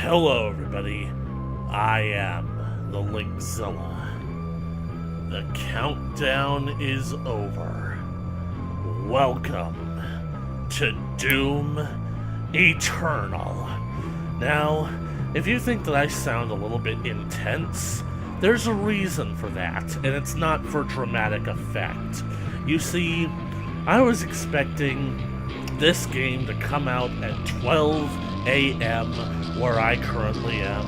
Hello everybody, I am the Linkzilla. The countdown is over. Welcome to Doom Eternal. Now, if you think that I sound a little bit intense, there's a reason for that, and it's not for dramatic effect. You see, I was expecting this game to come out at 12 a.m. where I currently am,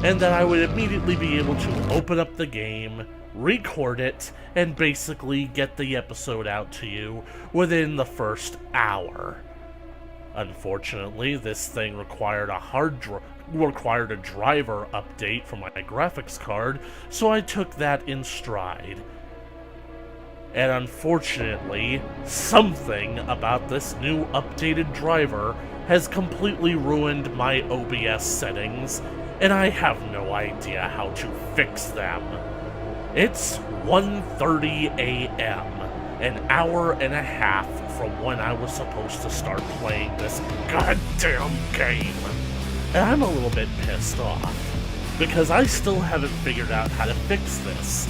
and that I would immediately be able to open up the game, record it, and basically get the episode out to you within the first hour. Unfortunately, this thing required a driver update for my graphics card, so I took that in stride. And unfortunately, something about this new updated driver has completely ruined my OBS settings, and I have no idea how to fix them. It's 1:30 a.m., an hour and a half from when I was supposed to start playing this goddamn game. And I'm a little bit pissed off, because I still haven't figured out how to fix this.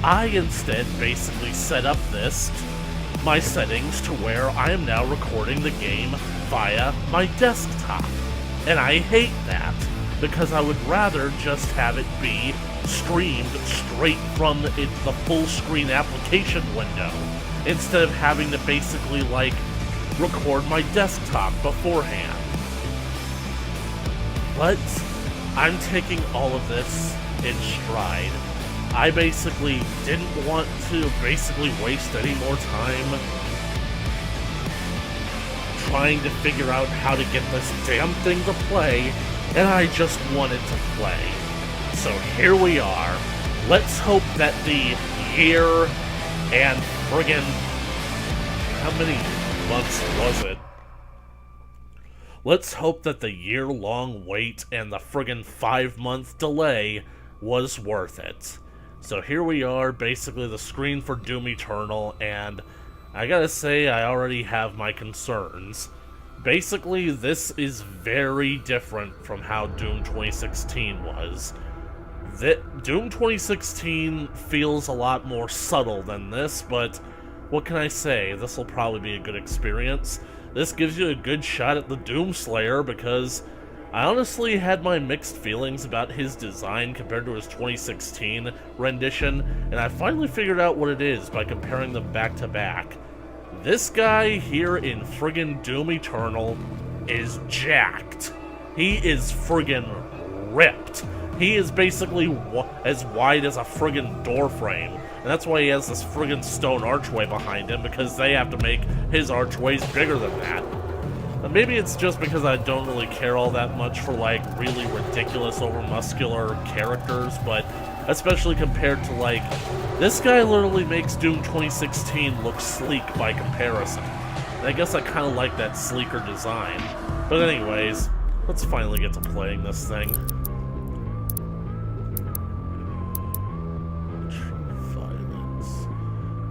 I instead basically set up my settings to where I am now recording the game via my desktop. And I hate that, because I would rather just have it be streamed straight from the full screen application window, instead of having to basically, record my desktop beforehand. But I'm taking all of this in stride. I basically didn't want to waste any more time trying to figure out how to get this damn thing to play, and I just wanted to play. So here we are. Let's hope that the year and friggin' how many months was it? Let's hope that the year-long wait and the friggin' 5-month delay was worth it. So here we are, basically the screen for Doom Eternal, and I gotta say, I already have my concerns. Basically, this is very different from how Doom 2016 was. Doom 2016 feels a lot more subtle than this, but what can I say? This will probably be a good experience. This gives you a good shot at the Doomslayer, because I honestly had my mixed feelings about his design compared to his 2016 rendition, and I finally figured out what it is by comparing them back to back. This guy here in friggin' Doom Eternal is jacked. He is friggin' ripped. He is basically as wide as a friggin' door frame, and that's why he has this friggin' stone archway behind him, because they have to make his archways bigger than that. Maybe it's just because I don't really care all that much for, really ridiculous, over-muscular characters, but especially compared to, this guy literally makes Doom 2016 look sleek by comparison. And I guess I kind of like that sleeker design. But anyways, let's finally get to playing this thing. Violence.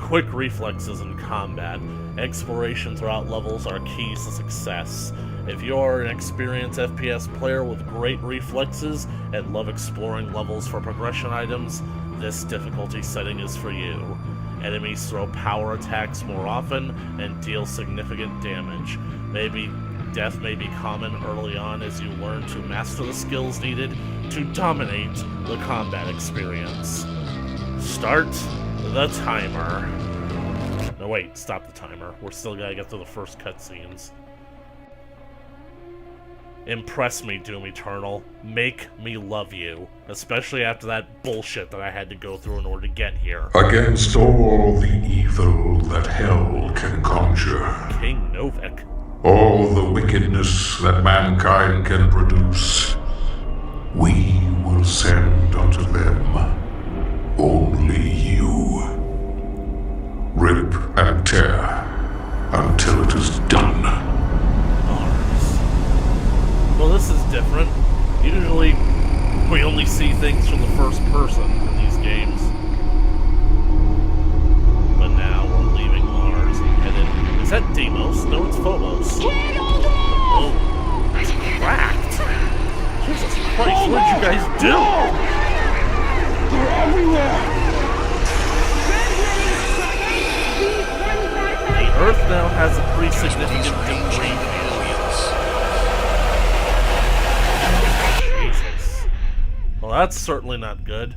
Quick reflexes in combat. Exploration throughout levels are keys to success. If you're an experienced FPS player with great reflexes and love exploring levels for progression items, this difficulty setting is for you. Enemies throw power attacks more often and deal significant damage. Death may be common early on as you learn to master the skills needed to dominate the combat experience. Start the timer. No, wait, stop the timer. We're still gotta get through the first cutscenes. Impress me, Doom Eternal. Make me love you. Especially after that bullshit that I had to go through in order to get here. Against all the evil that hell can conjure. King Novik. All the wickedness that mankind can produce. We will send unto them only you. Rip and tear until it is done. Well, this is different. Usually, we only see things from the first person in these games. But now we're leaving Mars and headed... Is that Deimos? No, it's Phobos. Oh, it's cracked. Jesus Christ, what did you guys do? They're everywhere! The Earth now has a pretty significant debris field. Jesus. Well, that's certainly not good.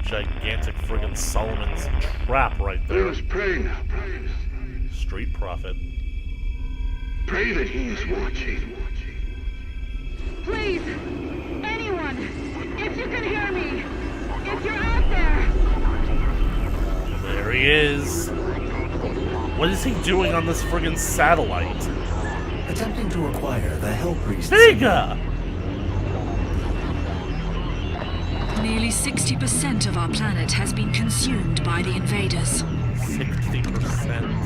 Gigantic friggin' Solomon's trap right there. Let us pray now, pray. Street Prophet. Pray that he is watching. Please, anyone, if you can hear me, if you're out there. There he is. What is he doing on this friggin' satellite? Attempting to acquire the Hell Priest. Vega! Nearly 60% of our planet has been consumed by the invaders. 60%.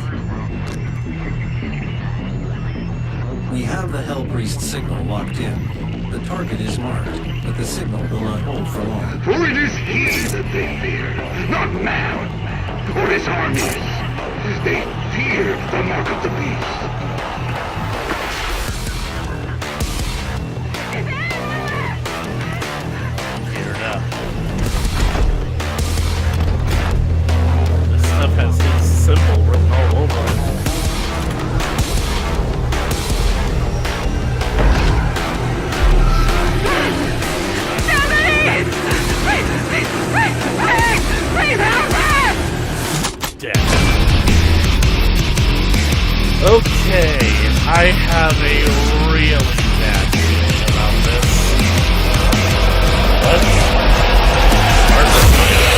We have the Hell Priest signal locked in. The target is marked, but the signal will not hold for long. For it is he that they fear, not man, or his armies. They fear the mark of the beast. Here now. This stuff has his symbol written all over it. Dead. Okay, I have a really bad feeling about this. Let's start this again.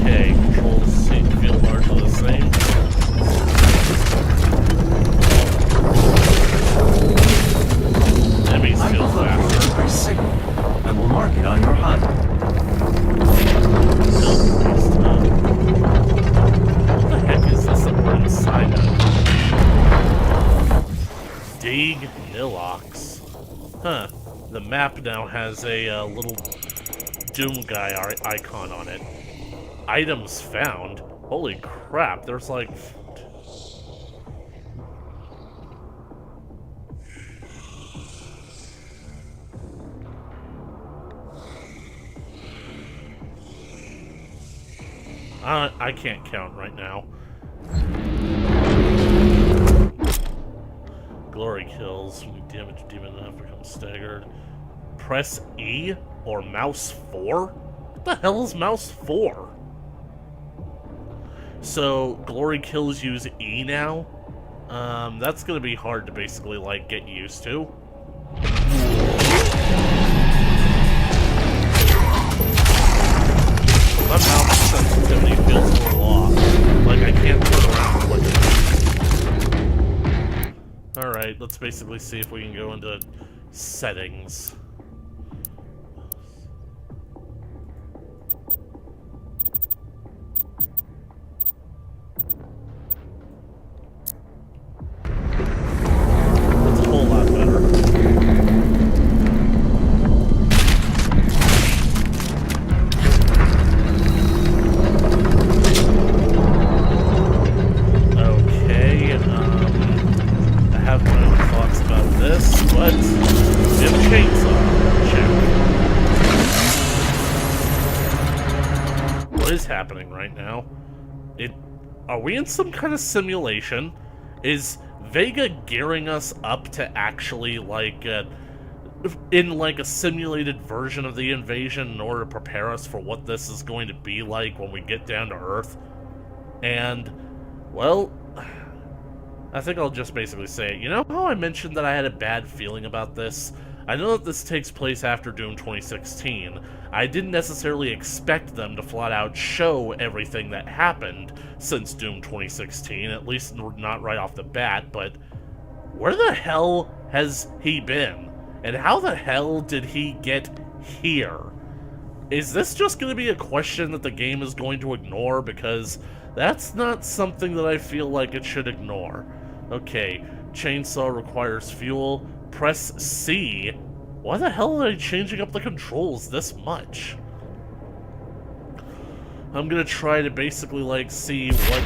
Okay, controls seem to feel largely the same. Enemies feel faster. Signal. I will mark it on your HUD. What the heck is this that we're inside of? Dig Nilox. Huh. The map now has a little Doom guy icon on it. Items found. Holy crap, there's like... I can't count right now. Glory kills. When you damage a demon enough, becomes staggered. Press E or mouse 4? What the hell is mouse 4? So, glory kills use E now? That's gonna be hard to basically, like, get used to. Somehow my sensitivity feels a little off. Like I can't turn around quickly. Alright, let's basically see if we can go into settings. That's a whole lot better. But Dim Chainsaw, check. What is happening right now? Are we in some kind of simulation? Is Vega gearing us up to actually, like, in, like, a simulated version of the invasion in order to prepare us for what this is going to be like when we get down to Earth? And, well... I think I'll just basically say, you know how I mentioned that I had a bad feeling about this? I know that this takes place after Doom 2016. I didn't necessarily expect them to flat out show everything that happened since Doom 2016, at least not right off the bat, but where the hell has he been? And how the hell did he get here? Is this just going to be a question that the game is going to ignore? Because that's not something that I feel like it should ignore. Okay, chainsaw requires fuel. Press C. Why the hell are they changing up the controls this much? I'm gonna try to basically, like, see what...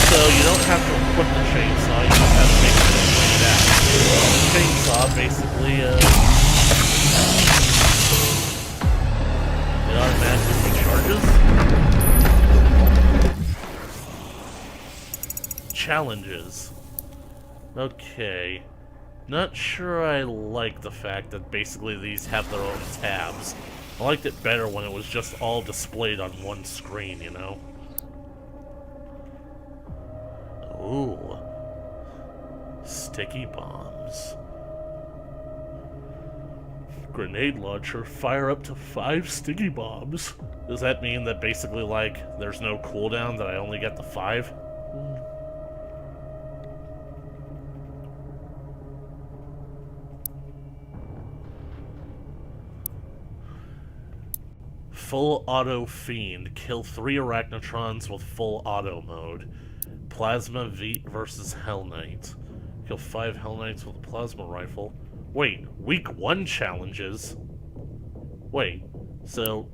So you don't have to equip the chainsaw, you just have to basically bring it out. The chainsaw basically, it automatically recharges. Challenges. Okay. Not sure I like the fact that basically these have their own tabs. I liked it better when it was just all displayed on one screen, you know? Ooh. Sticky bombs. Grenade launcher, fire up to 5 sticky bombs. Does that mean that basically, like, there's no cooldown, that I only get the 5? Full auto fiend. Kill 3 arachnotrons with full auto mode. Plasma V versus Hell Knight. Kill 5 Hell Knights with a plasma rifle. Wait, week 1 challenges? Wait, so...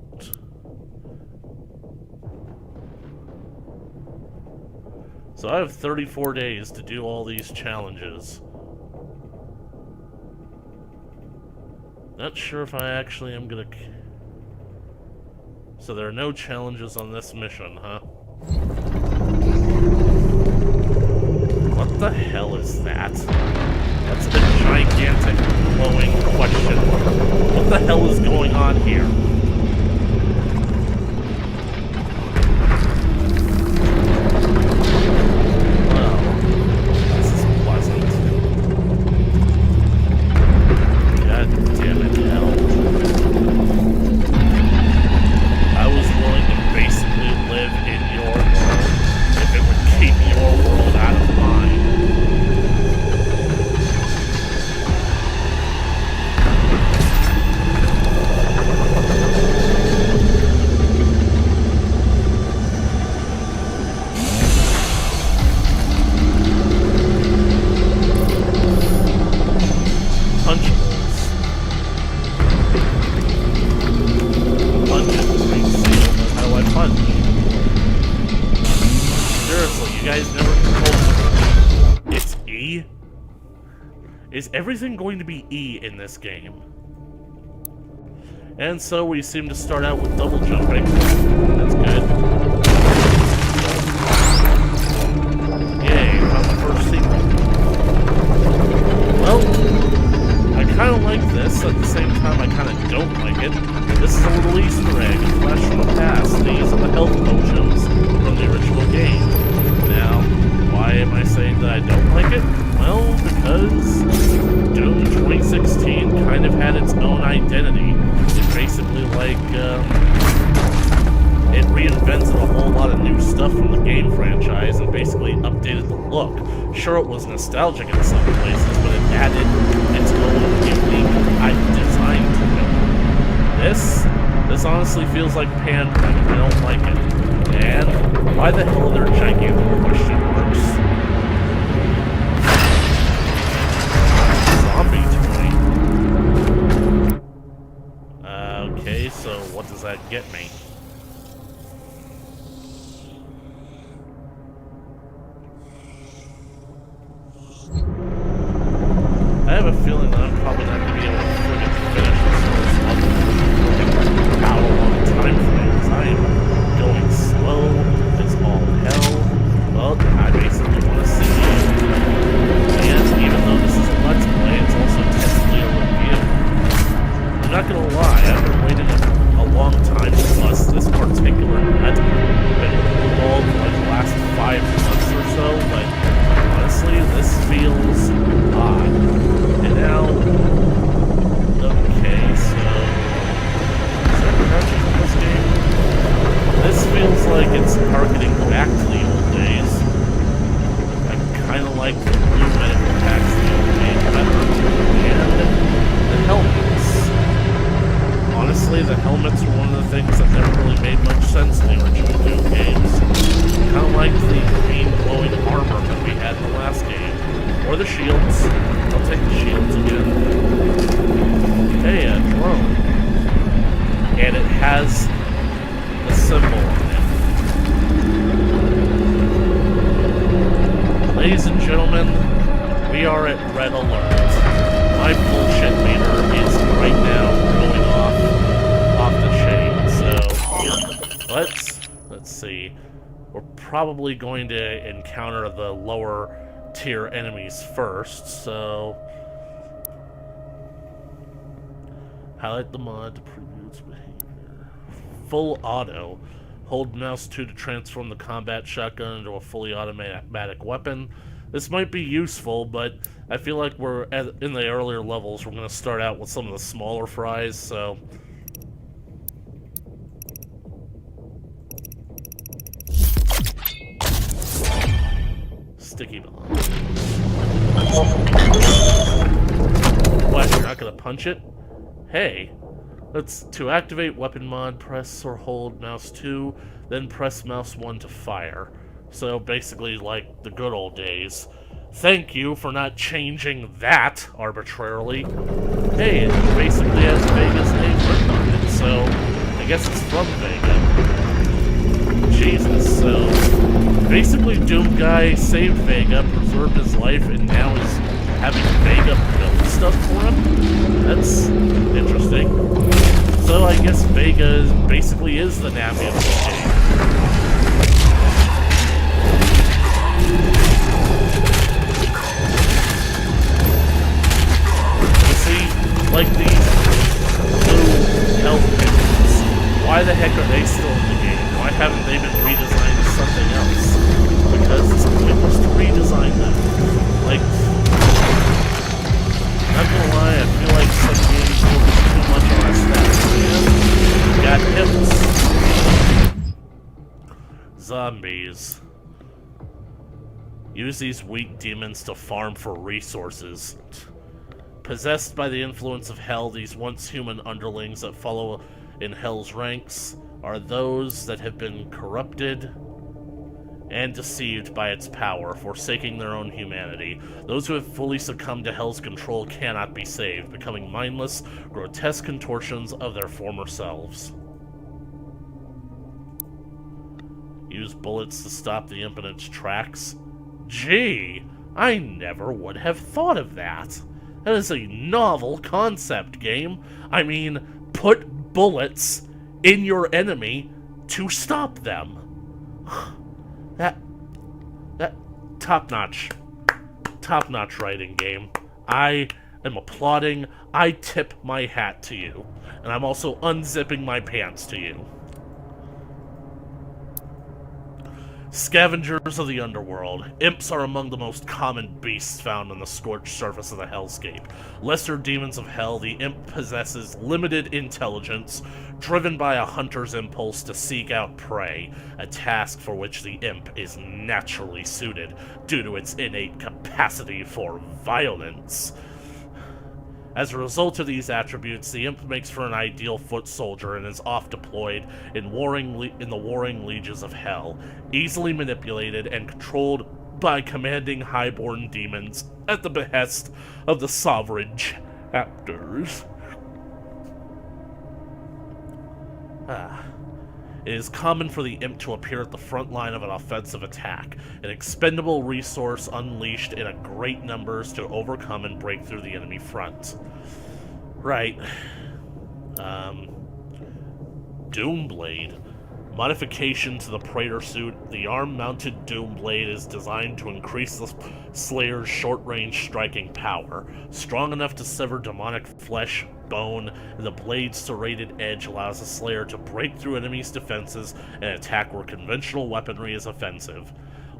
So I have 34 days to do all these challenges. Not sure if I actually am gonna... So there are no challenges on this mission, huh? What the hell is that? That's a gigantic glowing question mark. What the hell is going on here? Well, this is pleasant. God damn it, hell. I was willing to basically live in your world if it would keep your world out of mine. Punchables. Punches bring seal. That's how I punch. Seriously, you guys never told me. It's E? Is everything going to be E in this game? And so we seem to start out with double jumping. That's good. Yay, found the first secret. Well, I kind of like this, at the same time I kind of don't like it. This is a little Easter egg, a flash from the past. These are the health potions from the original game. Now, why am I saying that I don't like it? Well, because Doom 2016 kind of had its own identity. It basically, like, it reinvented a whole lot of new stuff from the game franchise and basically updated the look. Sure, it was nostalgic in some places, but it added its own unique design to it. This honestly feels like pandering, and I don't like it. And why the hell are there gigantic question marks? Zombie toy. Okay, so what does that get me? I have a feeling that I'm probably not going to be able to friggin' finish this first level in a hour-long time frame, because I am going slow as all hell. Well, I basically want to see it. And even though this is a Let's Play, it's also technically a review. I'm not going to lie, I've been waiting a long time to bust this particular nut. I've been involved for like the last 5 months or so, but honestly, this feels odd. And now, Or the shields. I'll take the shields again. Hey, a drone. And it has a symbol on it. Ladies and gentlemen, we are at red alert. My bullshit meter is right now going off the chain. So let's see. We're probably going to encounter the lower tier enemies first, so highlight the mod to preview its behavior. Full auto. Hold mouse 2 to transform the combat shotgun into a fully automatic weapon. This might be useful, but I feel like in the earlier levels, we're going to start out with some of the smaller fries, so sticky bomb. What, you're not gonna punch it? Hey, to activate weapon mod, press or hold mouse 2, then press mouse 1 to fire. So basically like the good old days. Thank you for not changing that arbitrarily. Hey, it basically has Vega's name written on it, so I guess it's from Vega. Jesus, so basically Doom Guy saved Vega, preserved his life, and now is having Vega build stuff for him? That's interesting. So I guess Vega basically is the Navi of the game. You see, like these blue health pictures, why the heck are they still in the game? Why haven't they been redesigned to something else? Because it's pointless to redesign them. Like, not gonna lie, I feel like some games focus too much on aesthetics. Got hips. Zombies. Use these weak demons to farm for resources. Possessed by the influence of Hell, these once human underlings that follow in Hell's ranks are those that have been corrupted and deceived by its power, forsaking their own humanity. Those who have fully succumbed to Hell's control cannot be saved, becoming mindless, grotesque contortions of their former selves. Use bullets to stop the imp in its tracks. Gee, I never would have thought of that. That is a novel concept, game. I mean, put bullets in your enemy to stop them. That top-notch writing, game. I am applauding. I tip my hat to you. And I'm also unzipping my pants to you. Scavengers of the underworld. Imps are among the most common beasts found on the scorched surface of the hellscape. Lesser demons of hell, the imp possesses limited intelligence, driven by a hunter's impulse to seek out prey, a task for which the imp is naturally suited due to its innate capacity for violence. As a result of these attributes, the imp makes for an ideal foot soldier and is oft deployed in the warring legions of hell, easily manipulated and controlled by commanding highborn demons at the behest of the sovereign chapters. It is common for the imp to appear at the front line of an offensive attack, an expendable resource unleashed in a great numbers to overcome and break through the enemy front. Right. Doomblade. Modification to the Praetor suit, the arm-mounted Doomblade is designed to increase the Slayer's short-range striking power. Strong enough to sever demonic flesh, bone, and the blade's serrated edge allows the Slayer to break through enemies' defenses and attack where conventional weaponry is offensive.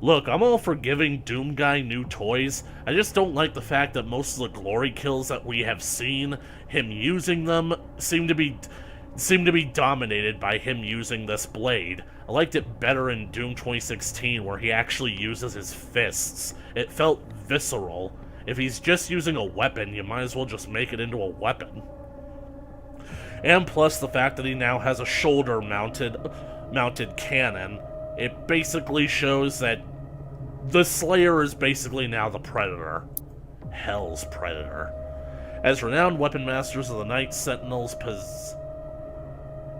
Look, I'm all for giving Doom Guy new toys. I just don't like the fact that most of the glory kills that we have seen him using them seem to be dominated by him using this blade. I liked it better in Doom 2016 where he actually uses his fists. It felt visceral. If he's just using a weapon, you might as well just make it into a weapon. And plus the fact that he now has a shoulder mounted cannon, it basically shows that the Slayer is basically now the Predator. Hell's Predator. As renowned weapon masters of the Night Sentinels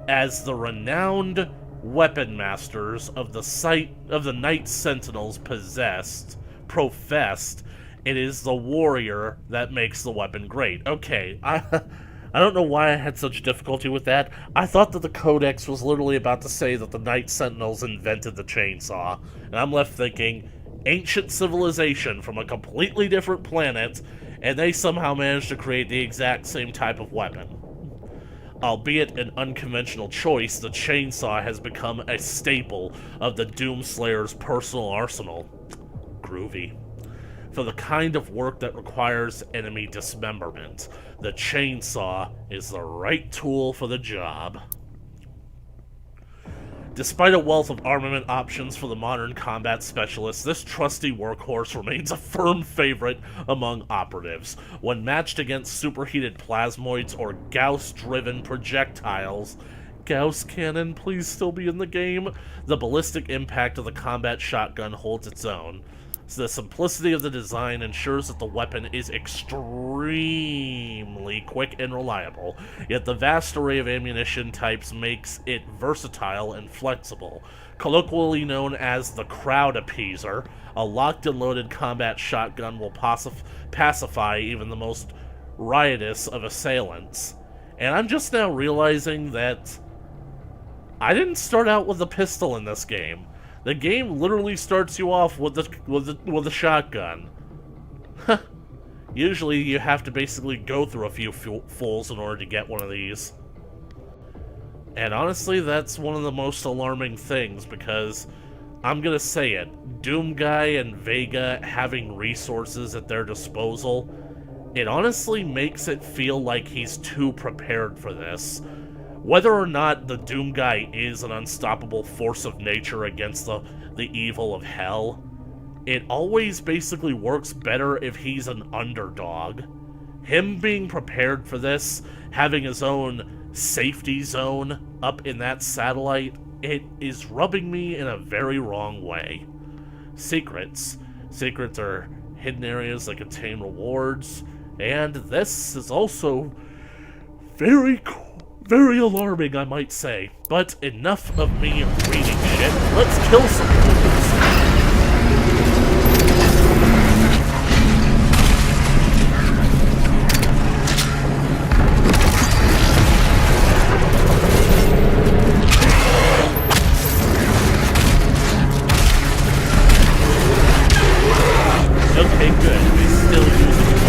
As the renowned weapon masters of the Night Sentinels professed, it is the warrior that makes the weapon great. Okay, I don't know why I had such difficulty with that. I thought that the Codex was literally about to say that the Night Sentinels invented the chainsaw, and I'm left thinking, ancient civilization from a completely different planet, and they somehow managed to create the exact same type of weapon. Albeit an unconventional choice, the chainsaw has become a staple of the Doomslayer's personal arsenal. Groovy. For the kind of work that requires enemy dismemberment, the chainsaw is the right tool for the job. Despite a wealth of armament options for the modern combat specialist, this trusty workhorse remains a firm favorite among operatives. When matched against superheated plasmoids or Gauss-driven projectiles, Gauss cannon, please still be in the game, the ballistic impact of the combat shotgun holds its own. So the simplicity of the design ensures that the weapon is extremely quick and reliable, yet the vast array of ammunition types makes it versatile and flexible. Colloquially known as the crowd appeaser, a locked and loaded combat shotgun will pacify even the most riotous of assailants. And I'm just now realizing that I didn't start out with a pistol in this game. The game literally starts you off with a shotgun. Usually you have to basically go through a few fools in order to get one of these. And honestly, that's one of the most alarming things, because I'm gonna say it, Doom Guy and Vega having resources at their disposal, it honestly makes it feel like he's too prepared for this. Whether or not the Doom Guy is an unstoppable force of nature against the evil of hell, it always basically works better if he's an underdog. Him being prepared for this, having his own safety zone up in that satellite, it is rubbing me in a very wrong way. Secrets. Secrets are hidden areas that contain rewards, and this is also very cool. Very alarming, I might say. But enough of me reading shit. Let's kill some fools. Okay, good. He's still using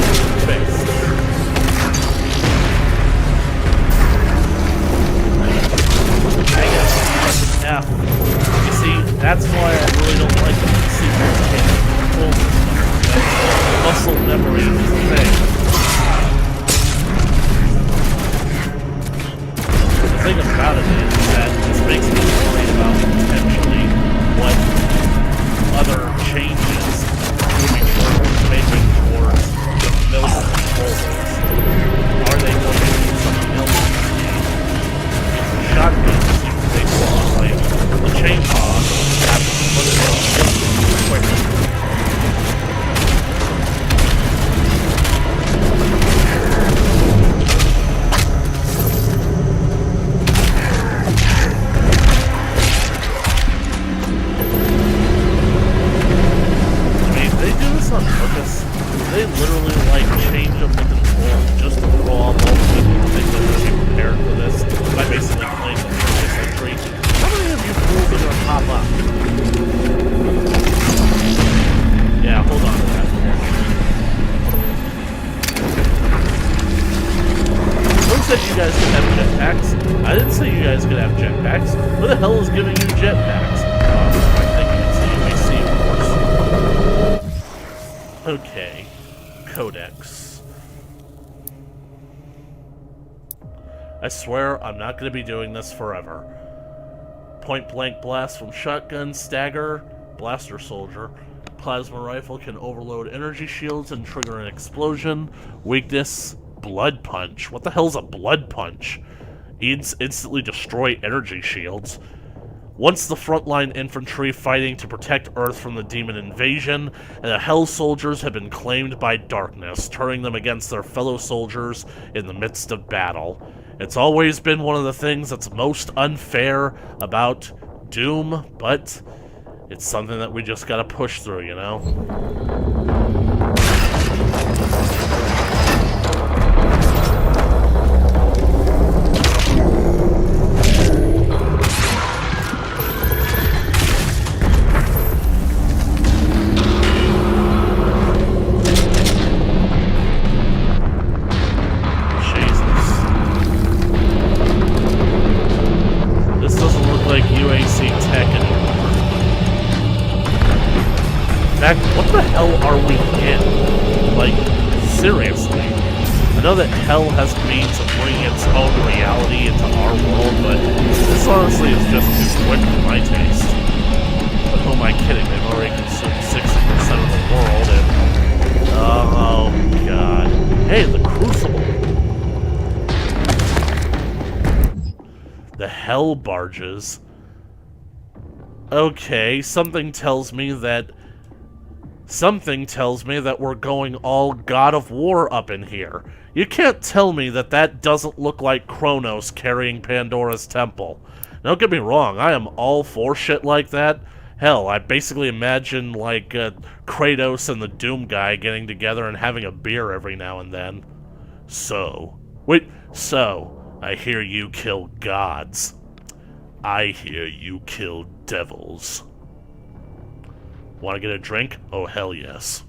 space. Yeah, you see, that's why I really don't like the secret muscle memory is a thing. The thing about it is that this makes me worried about potentially what other changes moving forward making towards the military controls. Are they going to do something else in this game? Shotguns. Like the chainsaw happens to put it quicker. I mean, they do this on purpose. They literally like change up the controls just to throw off all the people who think they're really prepared for this by basically playing the previous entry. How many of you fools are gonna pop up? Yeah, hold on to that for me. Who said you guys could have jetpacks? I didn't say you guys could have jetpacks. Who the hell is giving you jetpacks? I think you can see, of course. Okay. Codex. I swear I'm not going to be doing this forever. Point-blank blast from shotgun, stagger, blaster soldier. Plasma rifle can overload energy shields and trigger an explosion. Weakness, blood punch. What the hell's a blood punch? Instantly destroy energy shields. Once the frontline infantry fighting to protect Earth from the demon invasion, and the Hell soldiers have been claimed by darkness, turning them against their fellow soldiers in the midst of battle. It's always been one of the things that's most unfair about Doom, but it's something that we just gotta push through, you know? What the hell are we in? Like, seriously. I know that hell has means of bringing its own reality into our world, but this honestly is just too quick for my taste. But who am I kidding? They've already consumed 60% of the world, and... oh, God. Hey, the Crucible! The Hell barges. Okay, something tells me that we're going all God of War up in here. You can't tell me that that doesn't look like Kronos carrying Pandora's temple. Don't get me wrong, I am all for shit like that. Hell, I basically imagine, like, Kratos and the Doom guy getting together and having a beer every now and then. So, I hear you kill gods. I hear you kill devils. Want to get a drink? Oh, hell yes.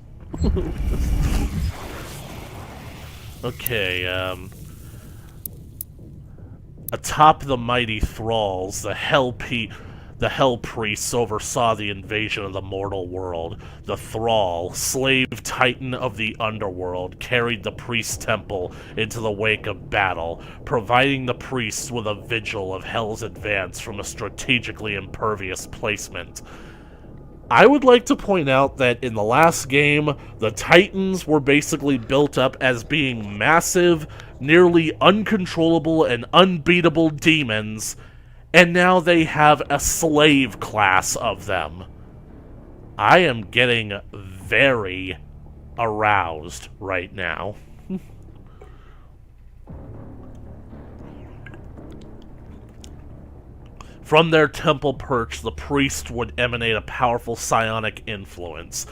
Okay, atop the mighty thralls, the Hell Priests oversaw the invasion of the mortal world. The Thrall, slave titan of the underworld, carried the priest temple into the wake of battle, providing the priests with a vigil of Hell's advance from a strategically impervious placement. I would like to point out that in the last game, the Titans were basically built up as being massive, nearly uncontrollable and unbeatable demons, and now they have a slave class of them. I am getting very aroused right now. From their temple perch, the priest would emanate a powerful psionic influence,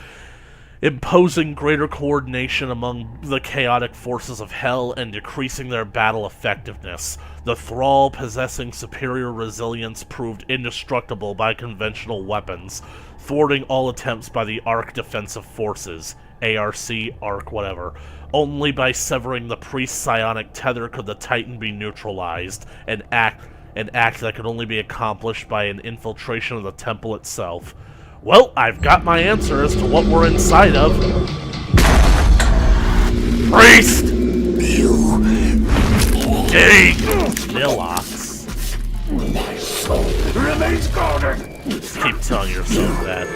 imposing greater coordination among the chaotic forces of hell and decreasing their battle effectiveness. The Thrall, possessing superior resilience, proved indestructible by conventional weapons, thwarting all attempts by the Ark Defensive Forces, ARC, Ark, whatever. Only by severing the priest's psionic tether could the Titan be neutralized, an act that could only be accomplished by an infiltration of the temple itself. Well, I've got my answer as to what we're inside of. Priest! You... Gay! Nilox. My soul remains guarded. Just keep telling yourself that.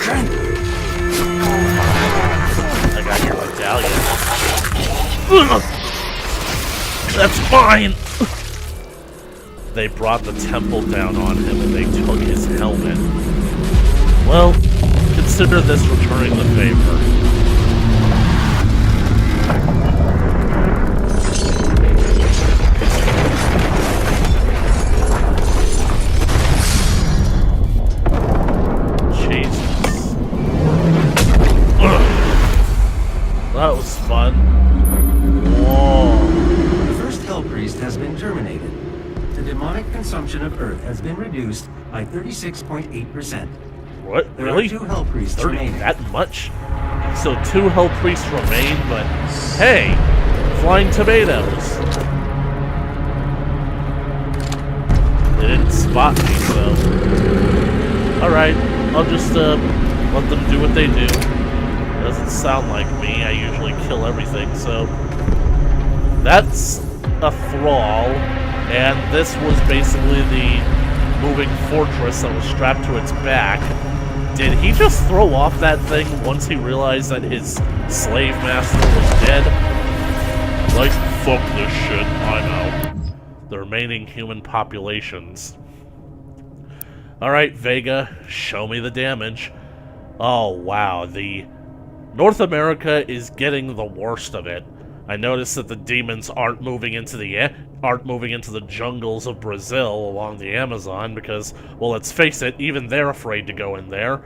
I got your medallion. That's fine! They brought the temple down on him and they took his helmet. Well, consider this returning the favor. Jesus. Ugh. That was fun. Whoa. The first Hell Priest has been terminated. The demonic consumption of Earth has been reduced by 36.8%. What? Really? There are 2 Hell Priests 30? remaining. That much? So 2 Hell Priests remain, but hey, flying tomatoes. They didn't spot me, so alright, I'll just let them do what they do. Doesn't sound like me, I usually kill everything, so that's a thrall. And this was basically the moving fortress that was strapped to its back. Did he just throw off that thing once he realized that his slave master was dead? Like, fuck this shit, I'm out. The remaining human populations. Alright, Vega, show me the damage. Oh, wow, the North America is getting the worst of it. I noticed that the demons aren't moving into the jungles of Brazil along the Amazon because, well, let's face it, even they're afraid to go in there.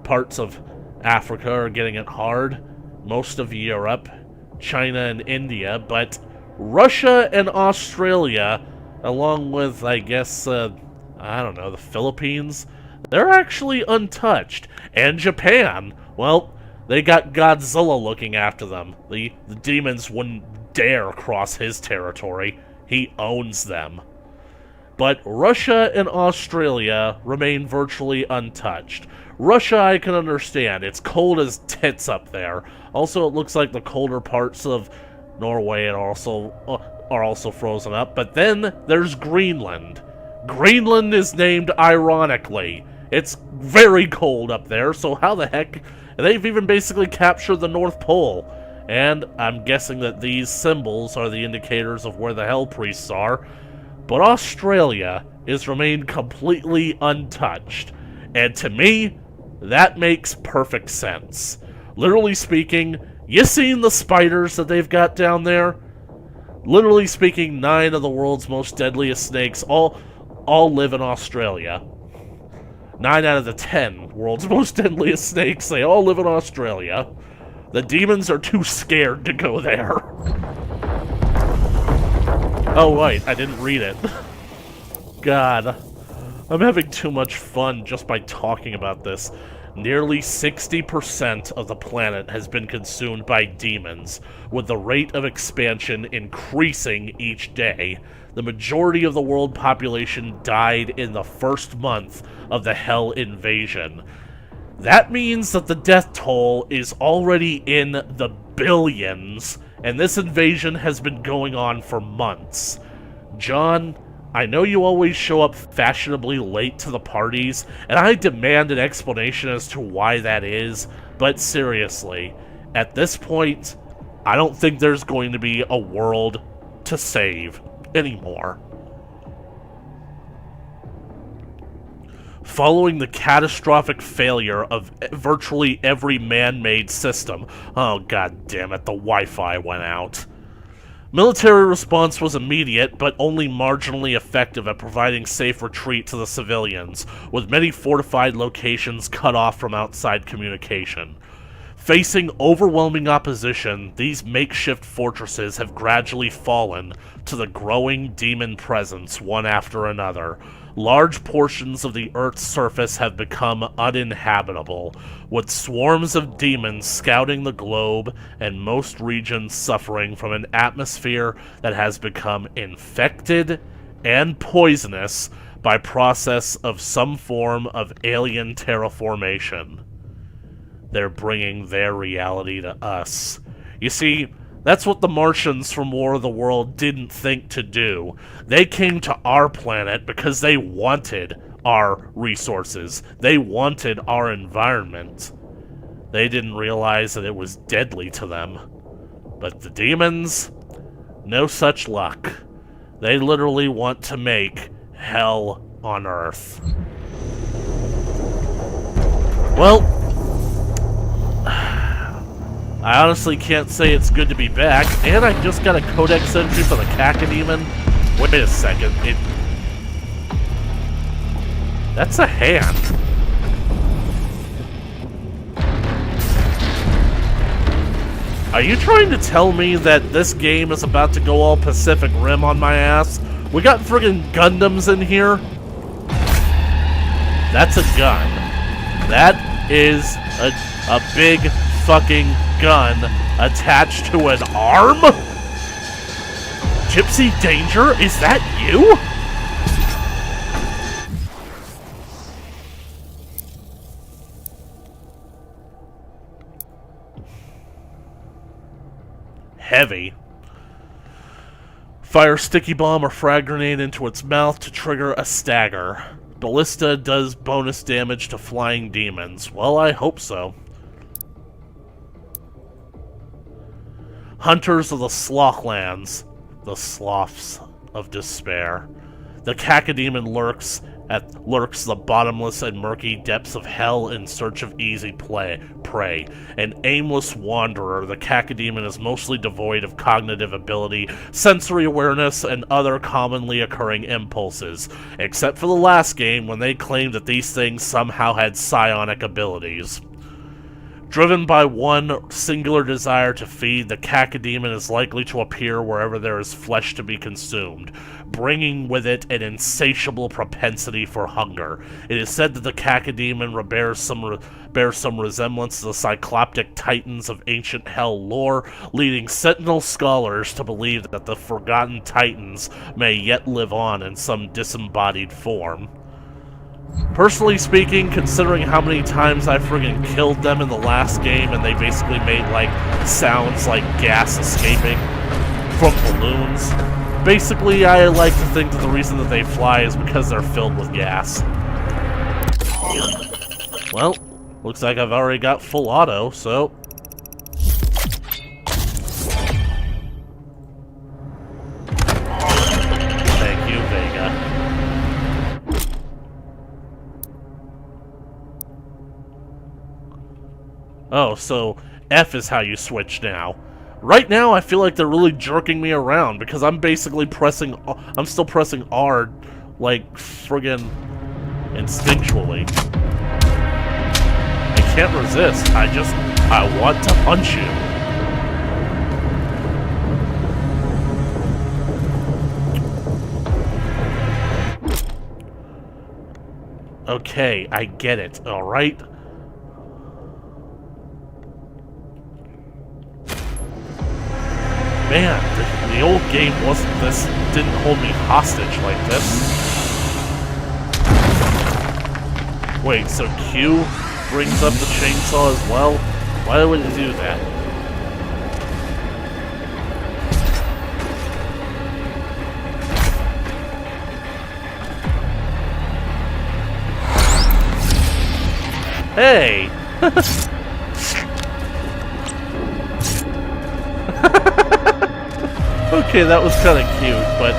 Parts of Africa are getting it hard, most of Europe, China and India, but Russia and Australia, along with, I guess, I don't know, the Philippines, they're actually untouched. And Japan, well, they got Godzilla looking after them. The demons wouldn't dare cross his territory. He owns them. But Russia and Australia remain virtually untouched. Russia, I can understand. It's cold as tits up there. Also, it looks like the colder parts of Norway are also frozen up. But then there's Greenland. Greenland is named ironically. It's very cold up there, so how the heck... They've even basically captured the North Pole. And I'm guessing that these symbols are the indicators of where the Hell Priests are. But Australia is remained completely untouched. And to me, that makes perfect sense. Literally speaking, you seen the spiders that they've got down there? Literally speaking, 9 of the world's most deadliest snakes all live in Australia. 9 out of the 10 world's most deadliest snakes, they all live in Australia. The demons are too scared to go there. Oh, wait, I didn't read it. God, I'm having too much fun just by talking about this. Nearly 60% of the planet has been consumed by demons, with the rate of expansion increasing each day. The majority of the world population died in the first month of the Hell invasion. That means that the death toll is already in the billions, and this invasion has been going on for months. John, I know you always show up fashionably late to the parties, and I demand an explanation as to why that is, but seriously, at this point, I don't think there's going to be a world to save anymore. Following the catastrophic failure of virtually every man-made system, oh god damn it, the Wi-Fi went out. Military response was immediate, but only marginally effective at providing safe retreat to the civilians, with many fortified locations cut off from outside communication. Facing overwhelming opposition, these makeshift fortresses have gradually fallen to the growing demon presence one after another. Large portions of the Earth's surface have become uninhabitable, with swarms of demons scouting the globe and most regions suffering from an atmosphere that has become infected and poisonous by process of some form of alien terraformation. They're bringing their reality to us. You see, that's what the Martians from War of the World didn't think to do. They came to our planet because they wanted our resources. They wanted our environment. They didn't realize that it was deadly to them. But the demons, no such luck. They literally want to make hell on Earth. Well, I honestly can't say it's good to be back, and I just got a codex entry for the Cacodemon. Wait a second, that's a hand. Are you trying to tell me that this game is about to go all Pacific Rim on my ass? We got friggin' Gundams in here? That's a gun. That is a big fucking gun attached to an arm? Gypsy Danger, is that you? Heavy. Fire sticky bomb or frag grenade into its mouth to trigger a stagger. Ballista does bonus damage to flying demons. Well, I hope so. Hunters of the Slothlands, the Sloths of Despair. The cacodemon lurks the bottomless and murky depths of hell in search of easy prey. An aimless wanderer, the cacodemon is mostly devoid of cognitive ability, sensory awareness, and other commonly occurring impulses, except for the last game when they claimed that these things somehow had psionic abilities. Driven by one singular desire to feed, the cacodemon is likely to appear wherever there is flesh to be consumed, bringing with it an insatiable propensity for hunger. It is said that the cacodemon bears some resemblance to the cycloptic titans of ancient hell lore, leading sentinel scholars to believe that the forgotten titans may yet live on in some disembodied form. Personally speaking, considering how many times I friggin' killed them in the last game and they basically made, like, sounds like gas escaping from balloons, basically I like to think that the reason that they fly is because they're filled with gas. Well, looks like I've already got full auto, so... Thank you, Vega. Oh, so F is how you switch now. Right now, I feel like they're really jerking me around because I'm basically I'm still pressing R, like, friggin' instinctually. I can't resist. I want to punch you. Okay, I get it, alright? Man, the old game didn't hold me hostage like this. Wait, so Q brings up the chainsaw as well? Why would it do that? Hey! Okay, that was kind of cute, but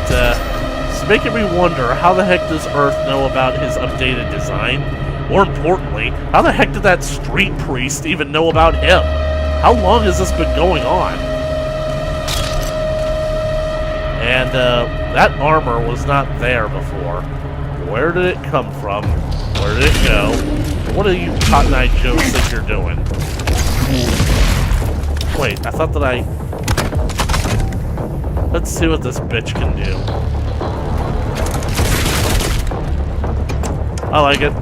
it's making me wonder, how the heck does Earth know about his updated design? More importantly, how the heck did that street priest even know about him? How long has this been going on? And that armor was not there before. Where did it come from? Where did it go? What do you Cotton Eye Joes think you're doing? Wait, I thought that Let's see what this bitch can do. I like it.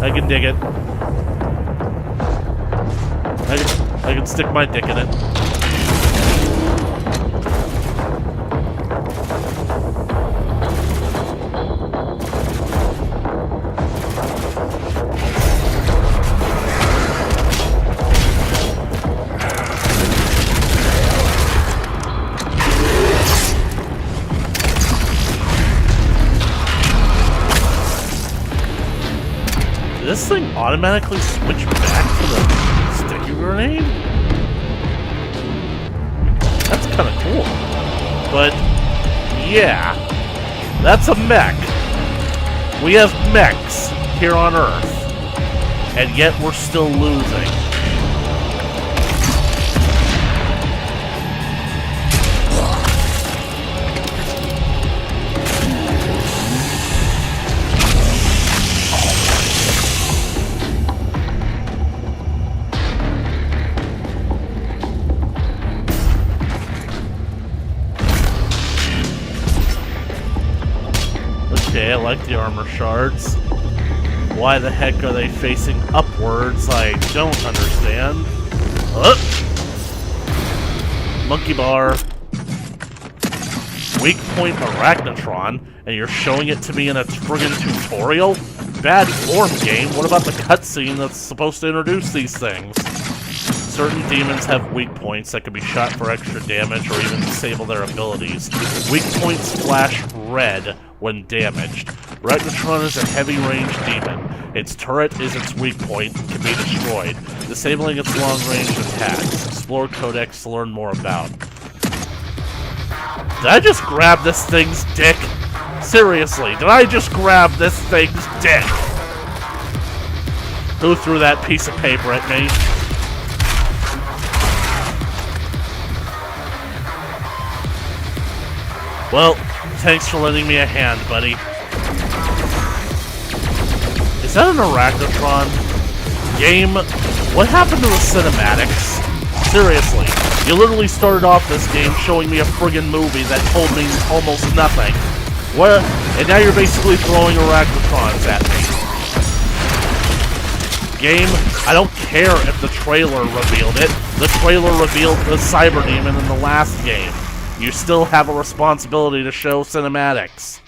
I can dig it. I can stick my dick in it. This thing automatically switch back to the sticky grenade? That's kind of cool. But, yeah, that's a mech. We have mechs here on Earth, and yet we're still losing. Okay, I like the armor shards. Why the heck are they facing upwards? I don't understand. Monkey bar. Weak point Arachnotron, and you're showing it to me in a friggin' tutorial? Bad form, game. What about the cutscene that's supposed to introduce these things? Certain demons have weak points that can be shot for extra damage or even disable their abilities. Weak points flash red when damaged. Arachnotron is a heavy-range demon. Its turret is its weak point and can be destroyed, disabling its long-range attacks. Explore Codex to learn more about. Did I just grab this thing's dick? Seriously, did I just grab this thing's dick? Who threw that piece of paper at me? Well, thanks for lending me a hand, buddy. Is that an Arachnotron? Game, what happened to the cinematics? Seriously, you literally started off this game showing me a friggin' movie that told me almost nothing. What? And now you're basically throwing Arachnotrons at me. Game, I don't care if the trailer revealed it. The trailer revealed the Cyber Demon in the last game. You still have a responsibility to show cinematics.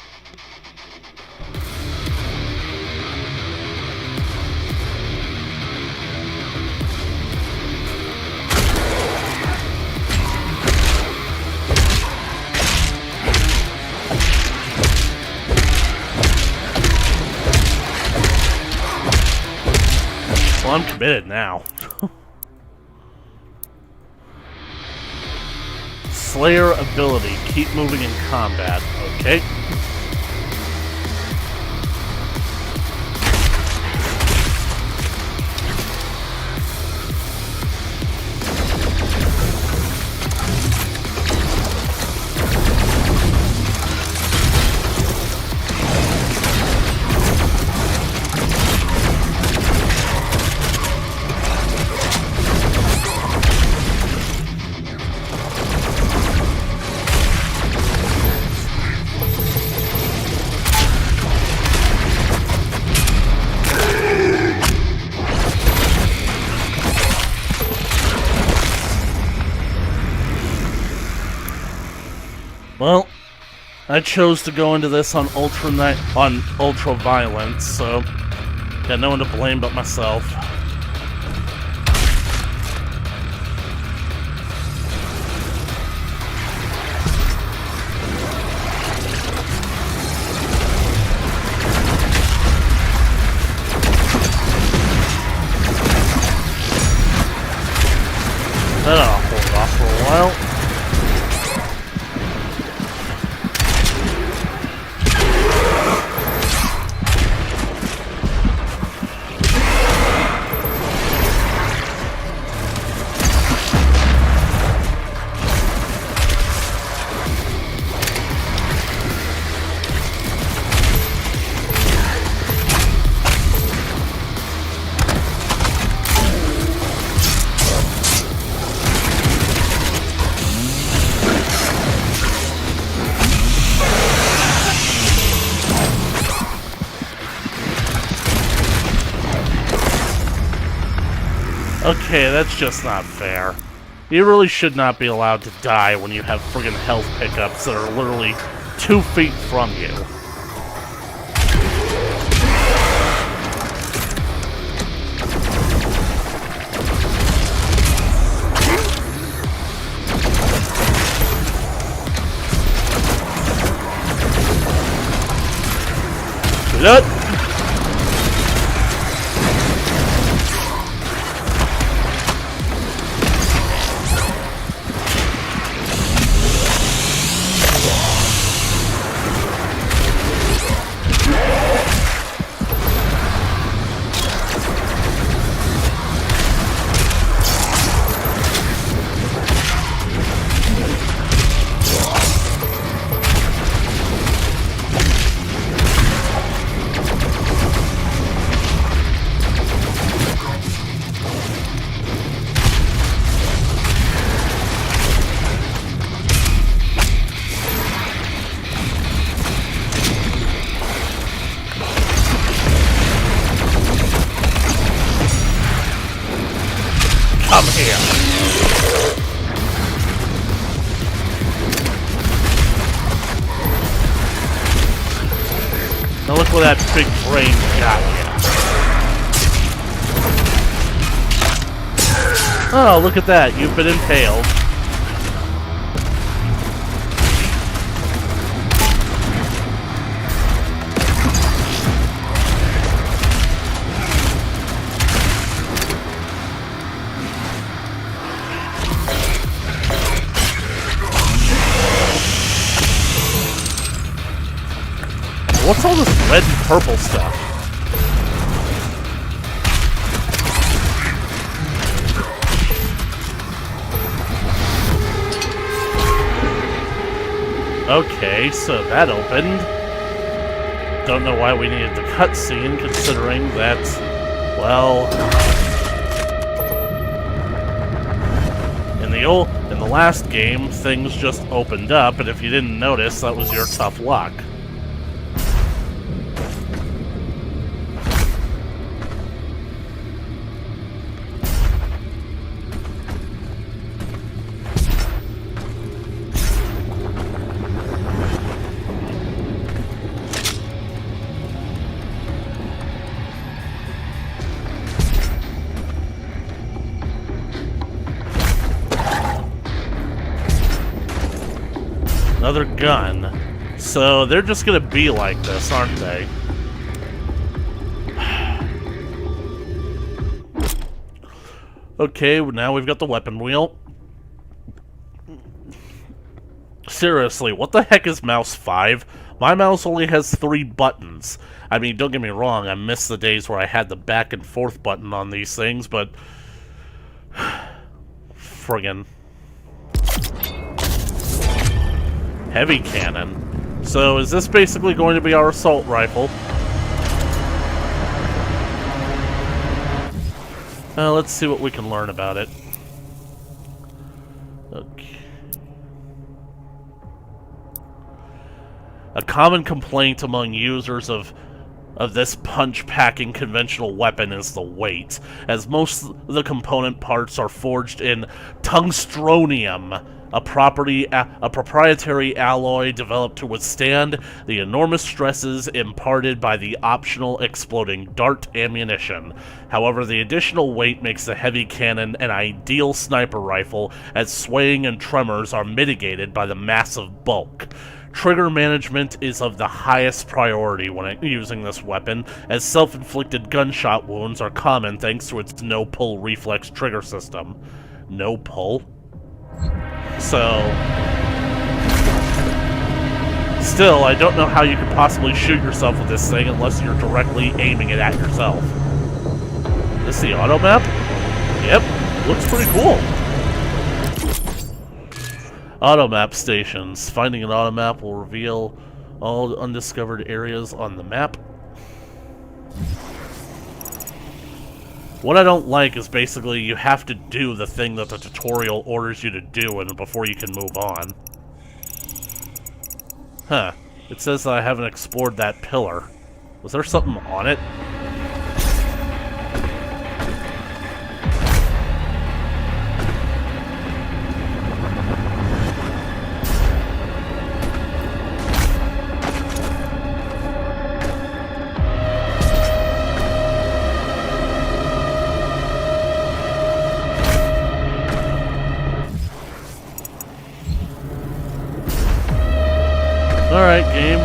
Well, I'm committed now. Slayer ability. Keep moving in combat. Okay. Well, I chose to go into this on ultra violence, so got no one to blame but myself. That'll hold off for a while. Okay, that's just not fair. You really should not be allowed to die when you have friggin' health pickups that are literally 2 feet from you. Good. Come here. Now look where that big brain got you. Oh, look at that. You've been impaled. what's all this red and purple stuff? Okay, so that opened. Don't know why we needed the cutscene, considering that, well, in the last game, things just opened up, and if you didn't notice, that was your tough luck. Another gun. So they're just gonna be like this, aren't they? Okay, now we've got the weapon wheel. Seriously, what the heck is mouse 5? My mouse only has 3 buttons. I mean, don't get me wrong, I miss the days where I had the back and forth button on these things, but friggin' heavy cannon. So is this basically going to be our assault rifle? Let's see what we can learn about it. Okay. A common complaint among users of this punch-packing conventional weapon is the weight, as most of the component parts are forged in tungstronium, a proprietary alloy developed to withstand the enormous stresses imparted by the optional exploding dart ammunition. However, the additional weight makes the heavy cannon an ideal sniper rifle, as swaying and tremors are mitigated by the massive bulk. Trigger management is of the highest priority when using this weapon, as self-inflicted gunshot wounds are common thanks to its no-pull reflex trigger system. No pull? So, still, I don't know how you could possibly shoot yourself with this thing unless you're directly aiming it at yourself. Is this the auto map? Yep, looks pretty cool. Auto map stations. Finding an auto map will reveal all undiscovered areas on the map. What I don't like is basically you have to do the thing that the tutorial orders you to do and before you can move on. Huh. It says that I haven't explored that pillar. Was there something on it? Alright, game.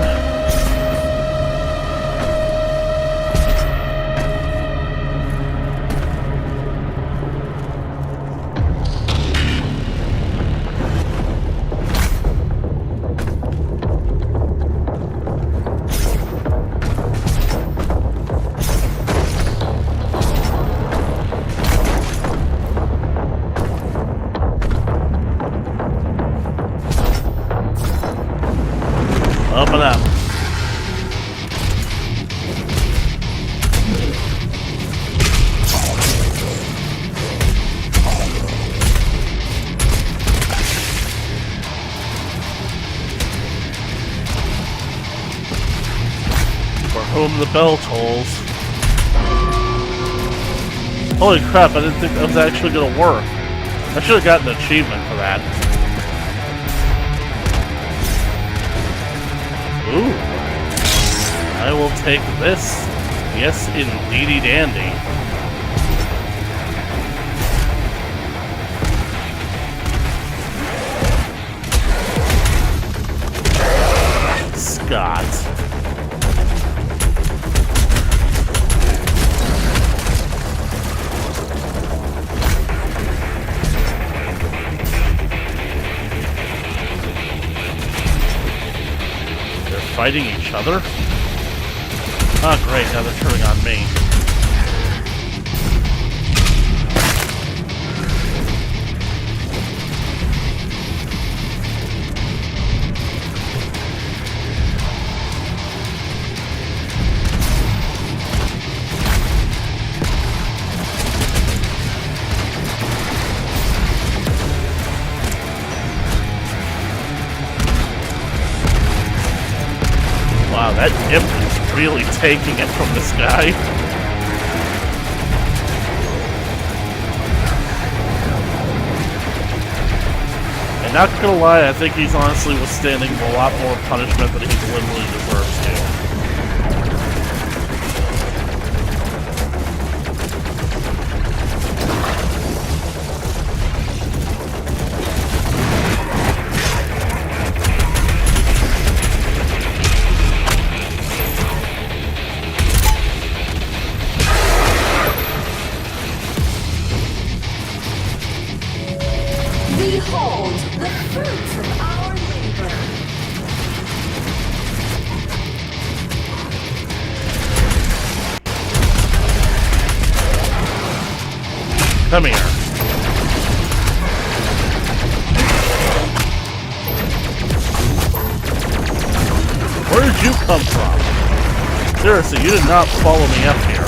Open up. For whom the bell tolls. Holy crap, I didn't think that was actually gonna work. I should have gotten an achievement for that. Ooh. I will take this. Yes, indeedy dandy. Scott. Fighting each other? Oh, great, now they're turning on me. Wow, that imp is really taking it from this guy. And not gonna lie, I think he's honestly withstanding a lot more punishment than he literally deserves to. Behold the fruits of our labor. Come here. Where did you come from? Seriously, you did not follow me up here.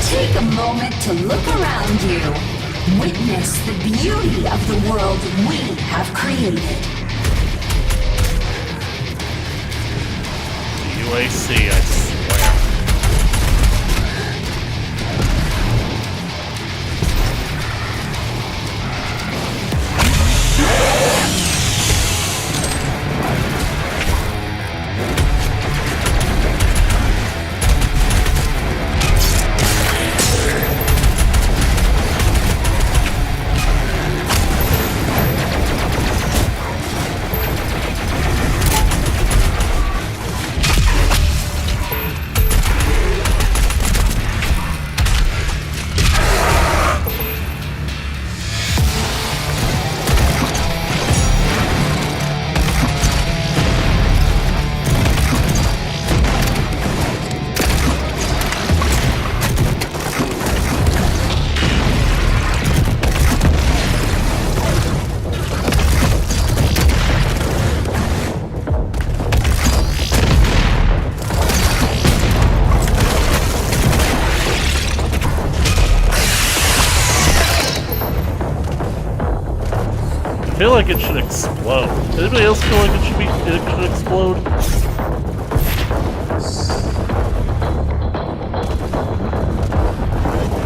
Take a moment to look around you. Witness the beauty of the world we have created. UAC, I swear. I feel like it should explode. Does anybody else feel like it should explode?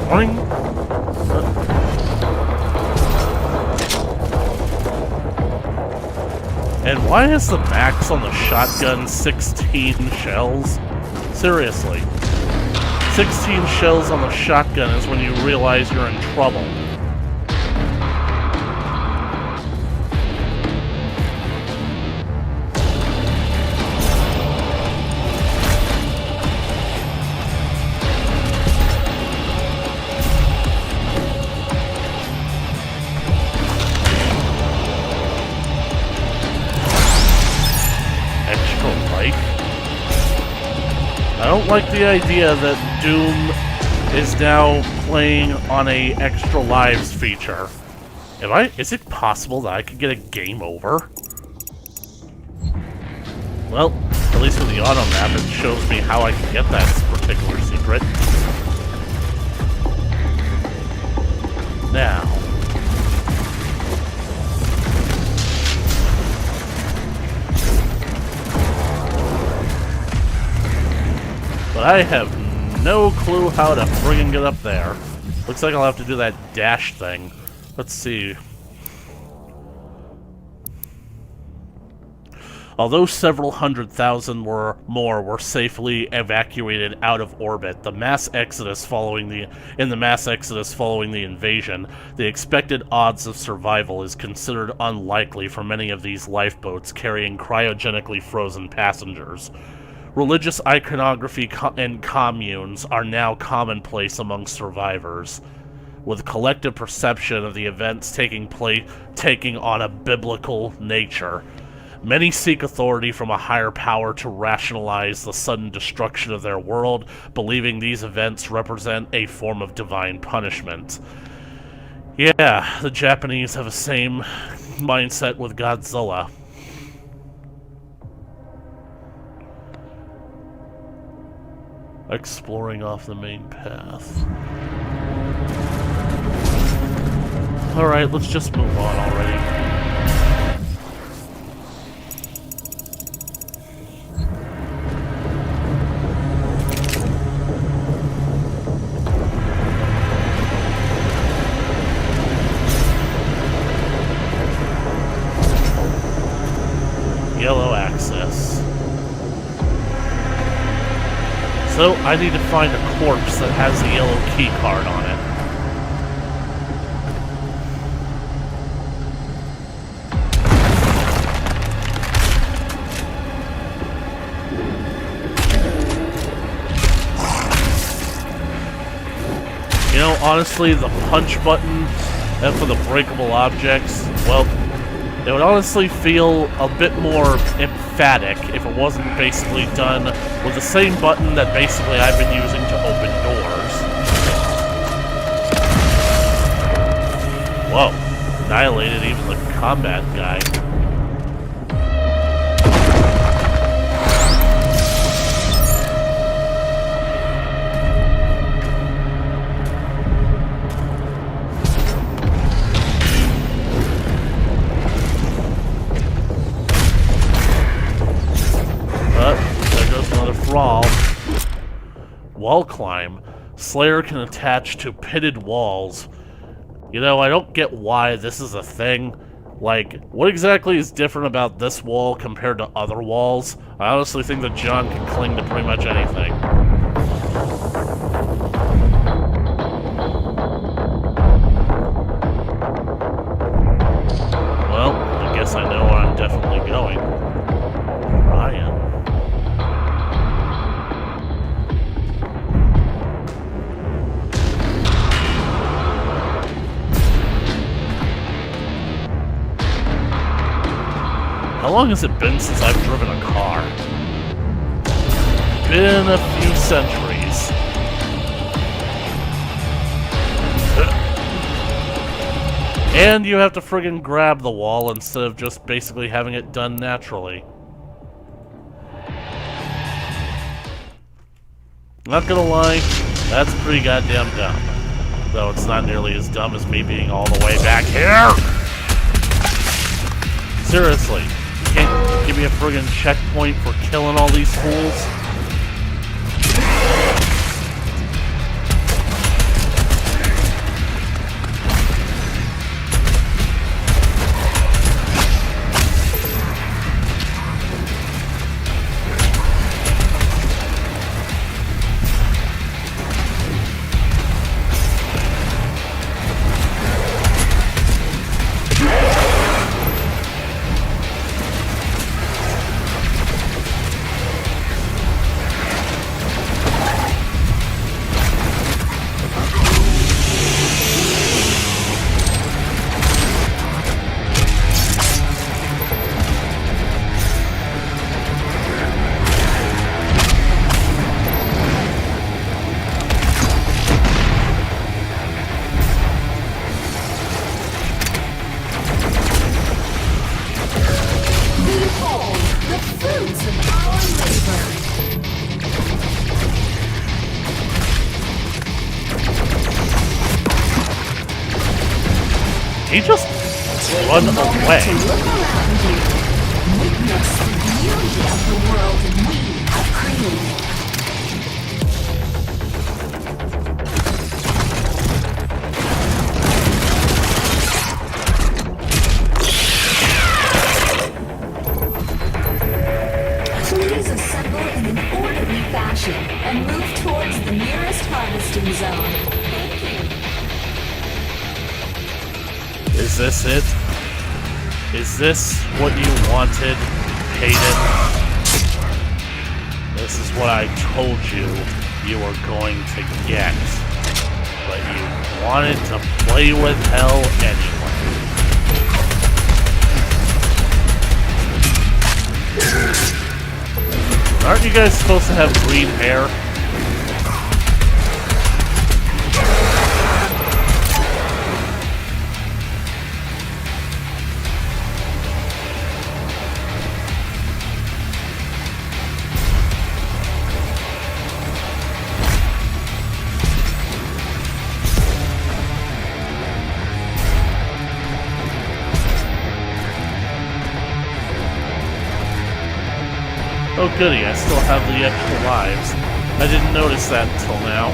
Boing. And why is the max on the shotgun 16 shells? Seriously. 16 shells on the shotgun is when you realize you're in trouble. I don't like the idea that Doom is now playing on a extra lives feature. Is it possible that I could get a game over? Well, at least with the auto map, it shows me how I can get that particular secret. Now. But I have no clue how to friggin' get up there. Looks like I'll have to do that dash thing. Let's see. Although several 100,000 more were safely evacuated out of orbit, in the mass exodus following the invasion, the expected odds of survival is considered unlikely for many of these lifeboats carrying cryogenically frozen passengers. Religious iconography and communes are now commonplace among survivors, with collective perception of the events taking on a biblical nature. Many seek authority from a higher power to rationalize the sudden destruction of their world, believing these events represent a form of divine punishment. Yeah, the Japanese have the same mindset with Godzilla. Exploring off the main path. Alright, let's just move on already. Yellow access. So, I need to find a corpse that has a yellow key card on it. You know, honestly, the punch button and for the breakable objects, well, it would honestly feel a bit more emphatic if it wasn't basically done with the same button that basically I've been using to open doors. Whoa, annihilated even the combat guy. Wall climb. Slayer can attach to pitted walls. You know, I don't get why this is a thing. Like, what exactly is different about this wall compared to other walls? I honestly think that John can cling to pretty much anything. Well, I guess I know where I'm definitely going. Ryan. How long has it been since I've driven a car? Been a few centuries. And you have to friggin' grab the wall instead of just basically having it done naturally. Not gonna lie, that's pretty goddamn dumb. Though it's not nearly as dumb as me being all the way back here! Seriously. Can't give me a friggin' checkpoint for killing all these fools? he just run Moment away? to look around you. Witness the beauty of the world we have created. Please assemble in an orderly fashion and move towards the nearest harvesting zone. Thank you. Is this it? Is this what you wanted, Hayden? This is what I told you you were going to get. But you wanted to play with hell anyway. Aren't you guys supposed to have green hair? Oh goody, I still have the extra lives. I didn't notice that until now.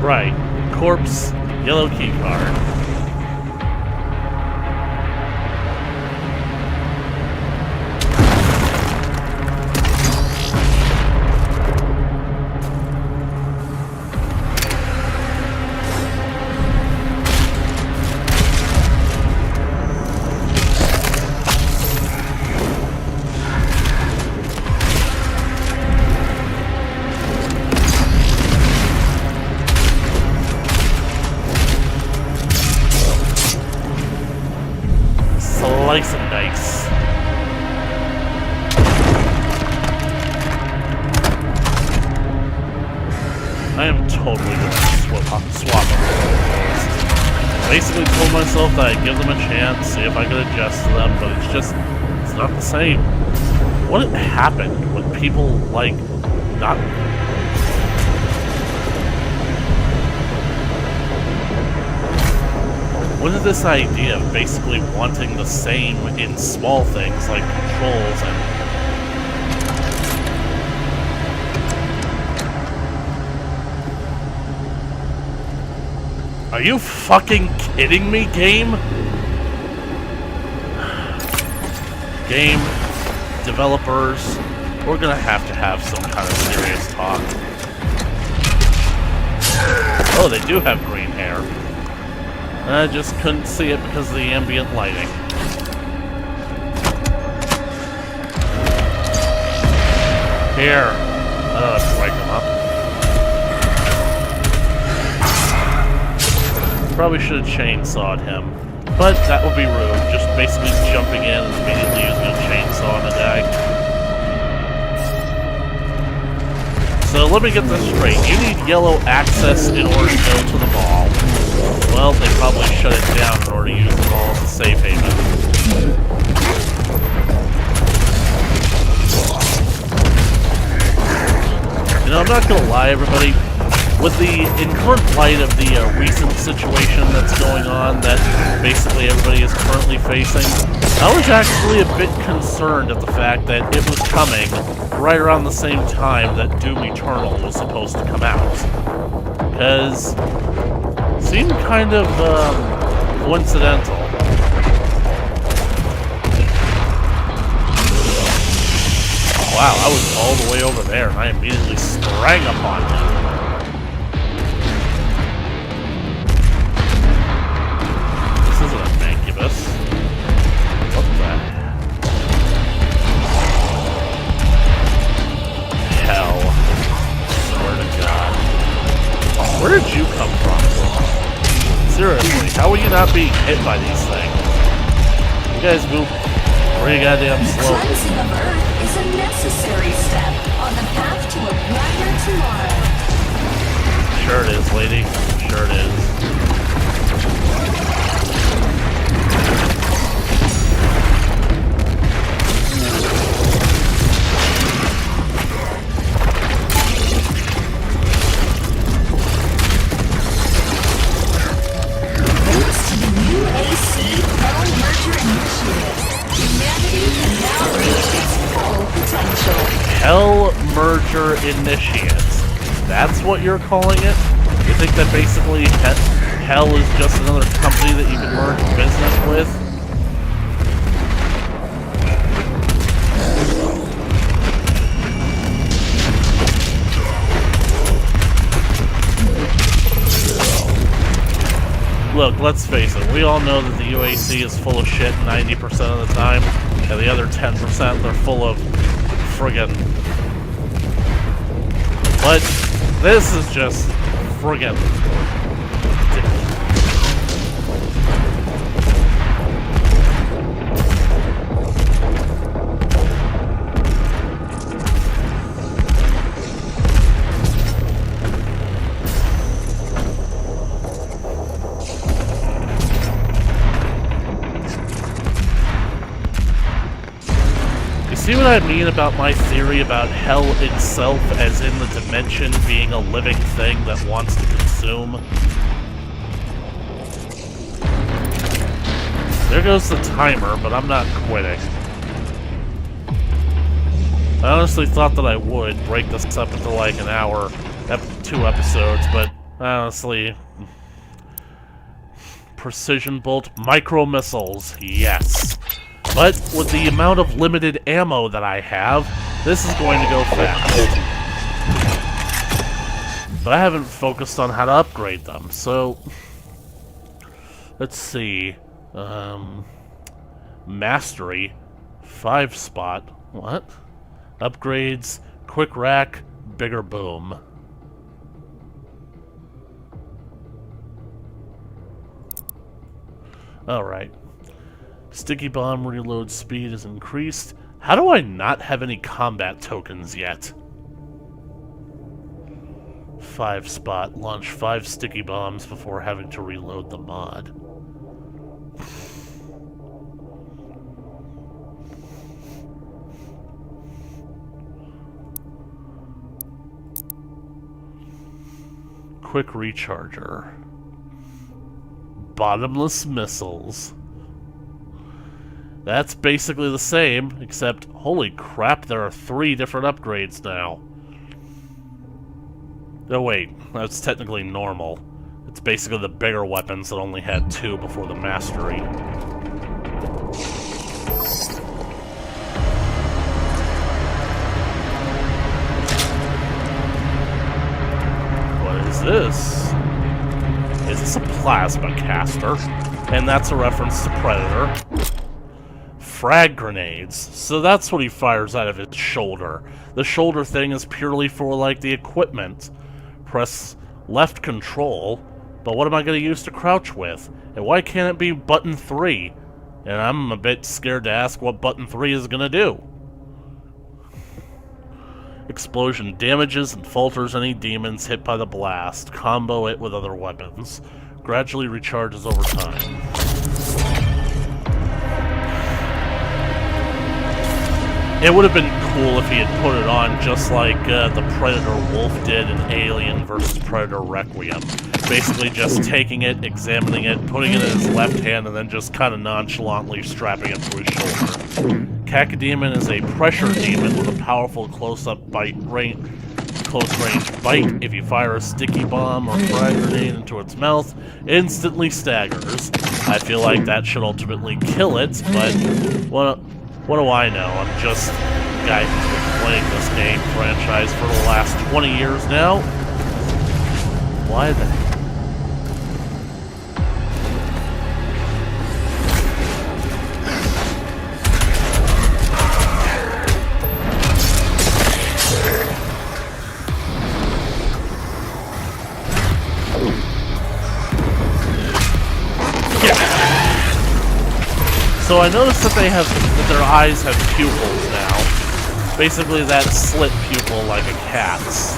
Right. Corpse, yellow key card. Slice and dice. I am totally gonna swap them. Basically told myself that I'd give them a chance, see if I could adjust to them, but it's not the same. What happened with people, like, not... What is this idea of basically wanting the same in small things like controls and... Are you fucking kidding me, game? Game developers, we're gonna have some kind of serious talk. Oh, they do have green hair. I just couldn't see it because of the ambient lighting. Here. Break them up. Probably should have chainsawed him. But that would be rude. Just basically jumping in and immediately using a chainsaw on a guy. So let me get this straight. You need yellow access in order to go to the mall. Well, they probably shut it down in order to use the mall as a safe haven. You know, I'm not gonna lie, everybody. With the current light of the recent situation that's going on, that basically everybody is currently facing, I was actually a bit concerned at the fact that it was coming right around the same time that Doom Eternal was supposed to come out. Because it seemed kind of coincidental. Wow, I was all the way over there and I immediately sprang upon him. What the hell? Swear to not being hit by these things. You guys move pretty goddamn slow. Cleansing of Earth is a necessary step on the path to a brighter tomorrow. Sure it is, lady. Sure it is. Thanks to the UAC Hell Merger Initiative, humanity can now reach its full potential. Hell Merger Initiates. That's what you're calling it? You think that basically Hell is just another company that you can merge business with? Look, let's face it, we all know that the UAC is full of shit 90% of the time, and the other 10% they're full of friggin'... But this is just friggin'... See what I mean about my theory about hell itself as in the dimension being a living thing that wants to consume? There goes the timer, but I'm not quitting. I honestly thought that I would break this up into like an hour, 2 episodes, but honestly... Precision bolt micro missiles, yes. But with the amount of limited ammo that I have, this is going to go fast. But I haven't focused on how to upgrade them, so... Let's see... Mastery. 5-spot. What? Upgrades. Quick rack. Bigger boom. Alright. Sticky bomb reload speed is increased. How do I not have any combat tokens yet? 5-spot. Launch 5 sticky bombs before having to reload the mod. Quick recharger. Bottomless missiles. That's basically the same, except, holy crap, there are 3 different upgrades now. Oh wait, that's technically normal. It's basically the bigger weapons that only had 2 before the mastery. What is this? Is this a plasma caster? And that's a reference to Predator. Frag grenades. So that's what he fires out of his shoulder. The shoulder thing is purely for, like, the equipment. Press left control, but what am I going to use to crouch with? And why can't it be button 3? And I'm a bit scared to ask what button 3 is going to do. Explosion damages and falters any demons hit by the blast. Combo it with other weapons. Gradually recharges over time. It would have been cool if he had put it on just like the Predator Wolf did in Alien vs. Predator Requiem. Basically just taking it, examining it, putting it in his left hand, and then just kind of nonchalantly strapping it to his shoulder. Cacodemon is a pressure demon with a powerful close-range bite. If you fire a sticky bomb or frag grenade into its mouth, instantly staggers. I feel like that should ultimately kill it, but what do I know? I'm just a guy who's been playing this game franchise for the last 20 years now. Why the... Yeah, So I noticed that that their eyes have pupils now. Basically that slit pupil like a cat's.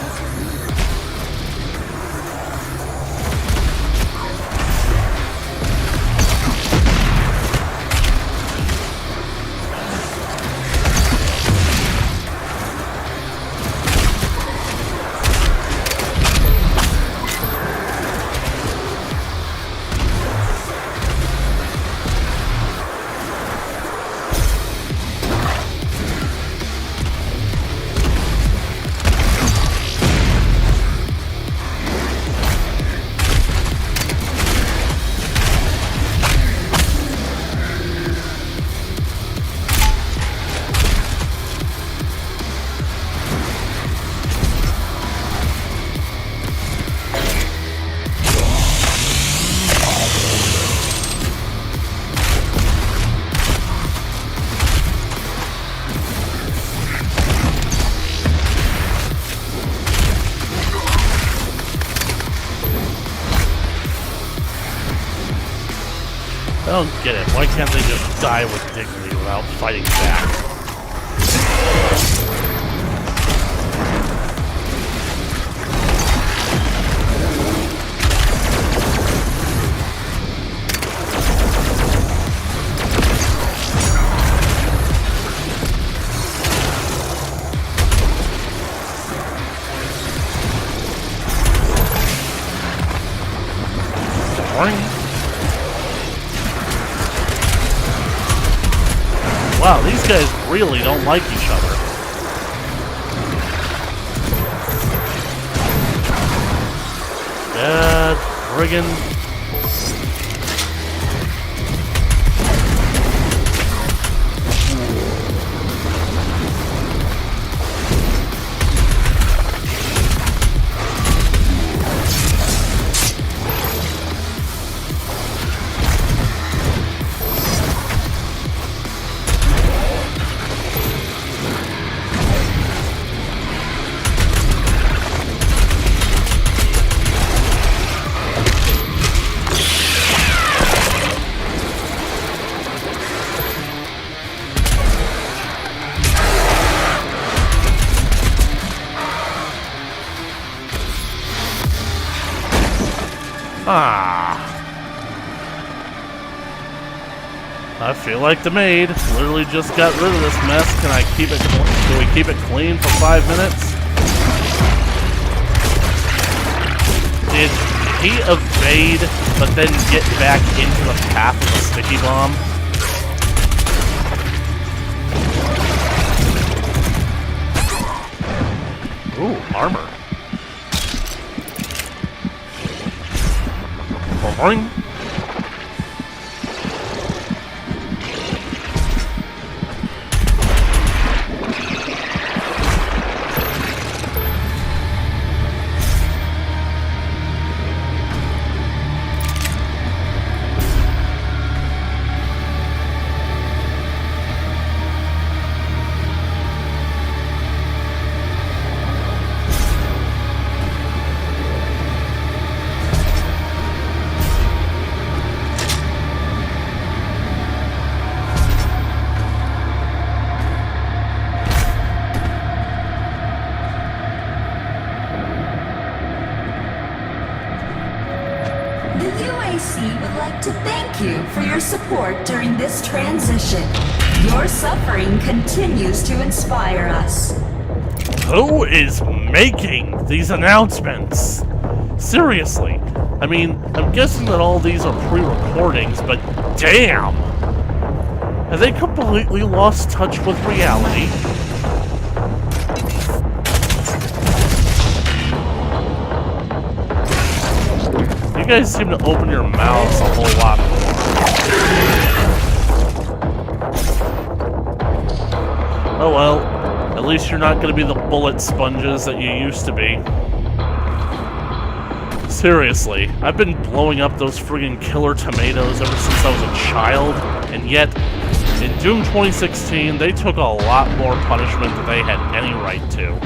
I don't get it. Why can't they just die with dignity without fighting back? Boring. Wow, these guys really don't like each other. Bad friggin'. I feel like the maid literally just got rid of this mess. Can I keep it? Can we keep it clean for 5 minutes? Did he evade, but then get back into the path of the sticky bomb? Ooh, armor. Boing. would like to thank you for your support during this transition. Your suffering continues to inspire us. Who is making these announcements? Seriously. I mean, I'm guessing that all these are pre-recordings, but damn! Have they completely lost touch with reality? You guys seem to open your mouths a whole lot more. Oh well, at least you're not going to be the bullet sponges that you used to be. Seriously, I've been blowing up those friggin' killer tomatoes ever since I was a child, and yet, in Doom 2016, they took a lot more punishment than they had any right to.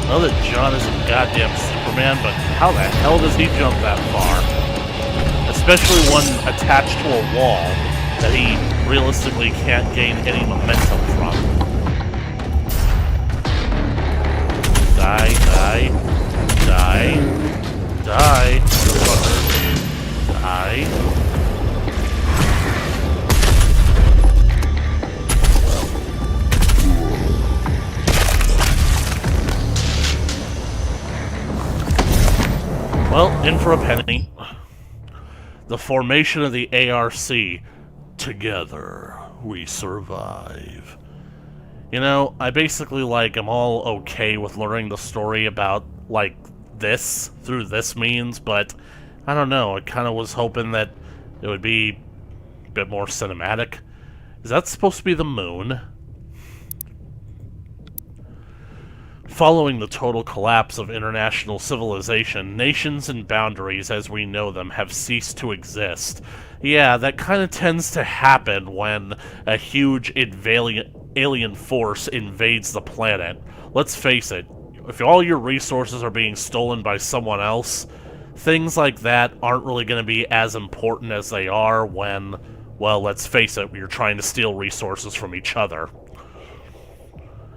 know that John isn't goddamn Superman, but how the hell does he jump that far? Especially one attached to a wall that he realistically can't gain any momentum from. Die, die, die, die, motherfucker. Die. Well, in for a penny. The formation of the ARC. Together, we survive. You know, I basically, I'm all okay with learning the story about, this, through this means, but I don't know, I kind of was hoping that it would be a bit more cinematic. Is that supposed to be the moon? Following the total collapse of international civilization, nations and boundaries as we know them have ceased to exist. Yeah, that kind of tends to happen when a huge alien force invades the planet. Let's face it, if all your resources are being stolen by someone else, things like that aren't really going to be as important as they are when, well, let's face it, you're trying to steal resources from each other.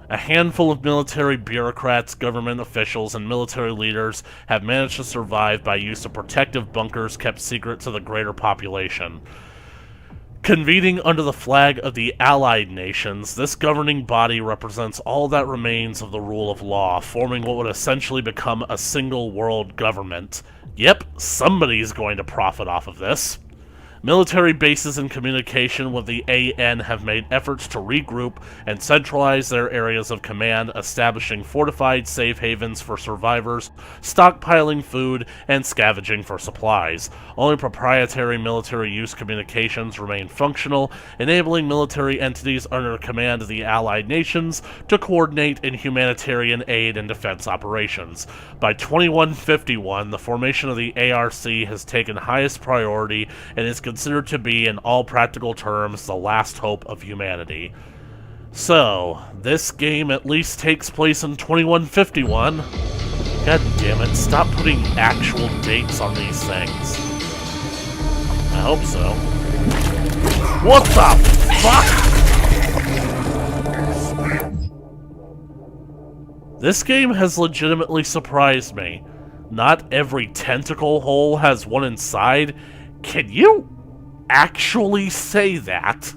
A handful of military bureaucrats, government officials, and military leaders have managed to survive by use of protective bunkers kept secret to the greater population. Convening under the flag of the Allied Nations, this governing body represents all that remains of the rule of law, forming what would essentially become a single world government. Yep, somebody's going to profit off of this. Military bases in communication with the AN have made efforts to regroup and centralize their areas of command, establishing fortified safe havens for survivors, stockpiling food, and scavenging for supplies. Only proprietary military use communications remain functional, enabling military entities under command of the Allied Nations to coordinate in humanitarian aid and defense operations. By 2151, the formation of the ARC has taken highest priority and is considered to be, in all practical terms, the last hope of humanity. So, this game at least takes place in 2151. God damn it, stop putting actual dates on these things. I hope so. What the fuck? This game has legitimately surprised me. Not every tentacle hole has one inside. Can you actually say that?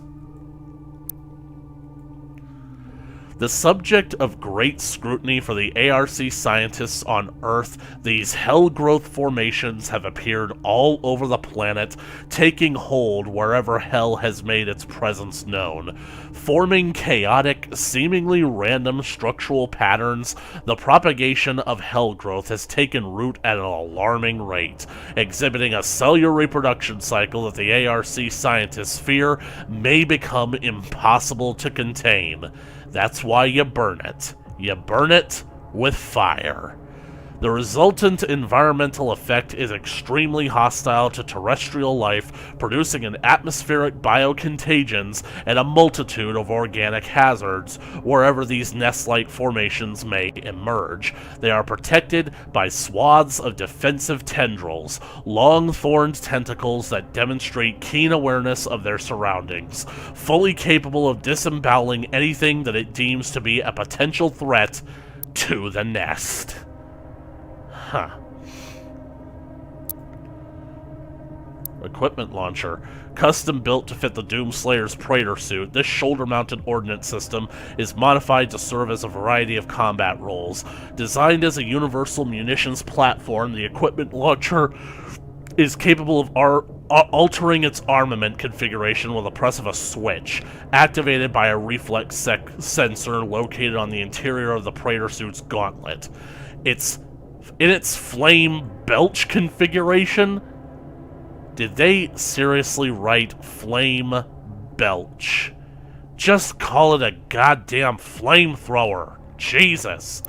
The subject of great scrutiny for the ARC scientists on Earth, these hell-growth formations have appeared all over the planet, taking hold wherever hell has made its presence known. Forming chaotic, seemingly random structural patterns, the propagation of hell growth has taken root at an alarming rate, exhibiting a cellular reproduction cycle that the ARC scientists fear may become impossible to contain. That's why you burn it. You burn it with fire. The resultant environmental effect is extremely hostile to terrestrial life, producing an atmospheric biocontagions and a multitude of organic hazards wherever these nest-like formations may emerge. They are protected by swaths of defensive tendrils, long-thorned tentacles that demonstrate keen awareness of their surroundings, fully capable of disemboweling anything that it deems to be a potential threat to the nest. Huh. Equipment launcher. Custom built to fit the Doomslayer's Praetor suit, this shoulder-mounted ordnance system is modified to serve as a variety of combat roles. Designed as a universal munitions platform, the equipment launcher is capable of altering its armament configuration with the press of a switch, activated by a reflex sensor located on the interior of the Praetor suit's gauntlet. In its flame belch configuration? Did they seriously write flame belch? Just call it a goddamn flamethrower. Jesus.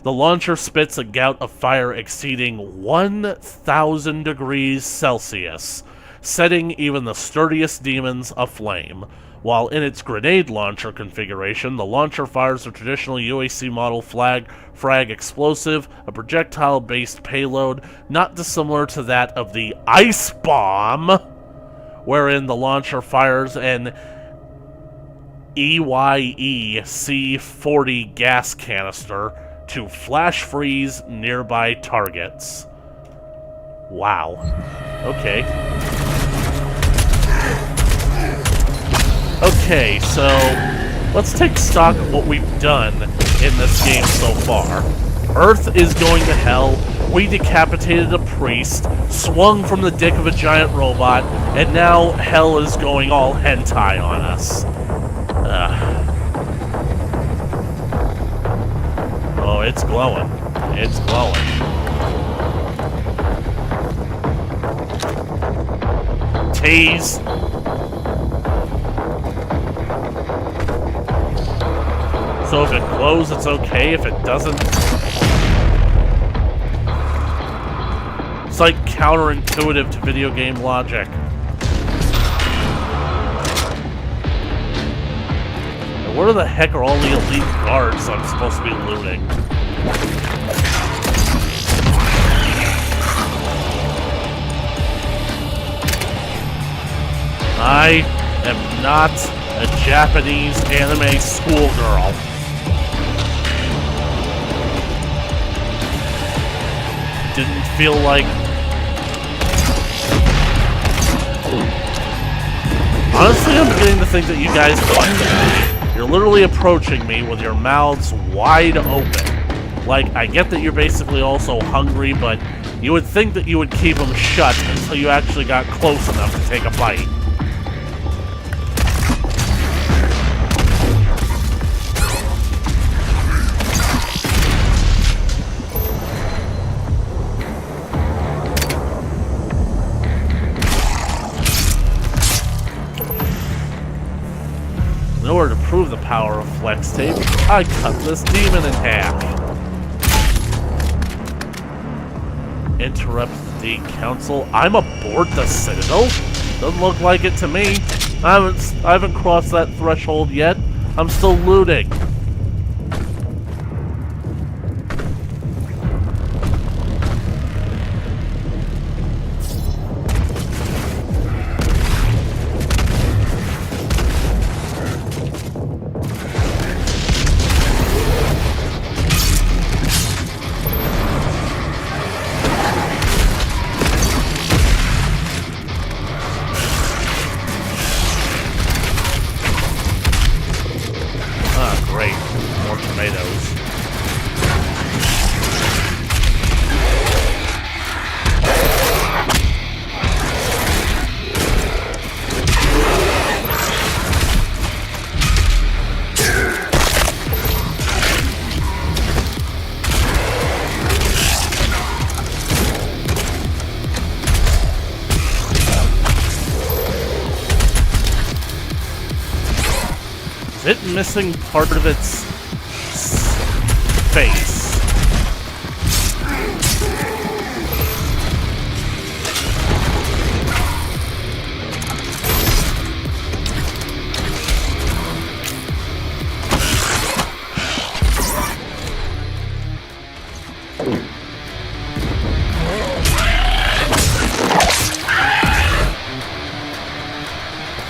The launcher spits a gout of fire exceeding 1,000 degrees Celsius, setting even the sturdiest demons aflame. While in its grenade launcher configuration, the launcher fires a traditional UAC model frag explosive, a projectile-based payload not dissimilar to that of the Ice Bomb, wherein the launcher fires an EYE C-40 gas canister to flash freeze nearby targets. Wow. Okay. Okay, so let's take stock of what we've done in this game so far. Earth is going to hell, we decapitated a priest, swung from the dick of a giant robot, and now hell is going all hentai on us. Oh, it's glowing. It's glowing. Tease. So if it glows, it's okay. If it doesn't... It's like counterintuitive to video game logic. And where the heck are all the elite guards I'm supposed to be looting? I am not a Japanese anime schoolgirl. Didn't feel like... Honestly, I'm beginning to think that you guys like me. You're literally approaching me with your mouths wide open. Like, I get that you're basically also hungry, but you would think that you would keep them shut until you actually got close enough to take a bite. In order to prove the power of flex tape, I cut this demon in half. Interrupt the council. I'm aboard the Citadel? Doesn't look like it to me. I haven't crossed that threshold yet. I'm still looting. Is it missing part of its face?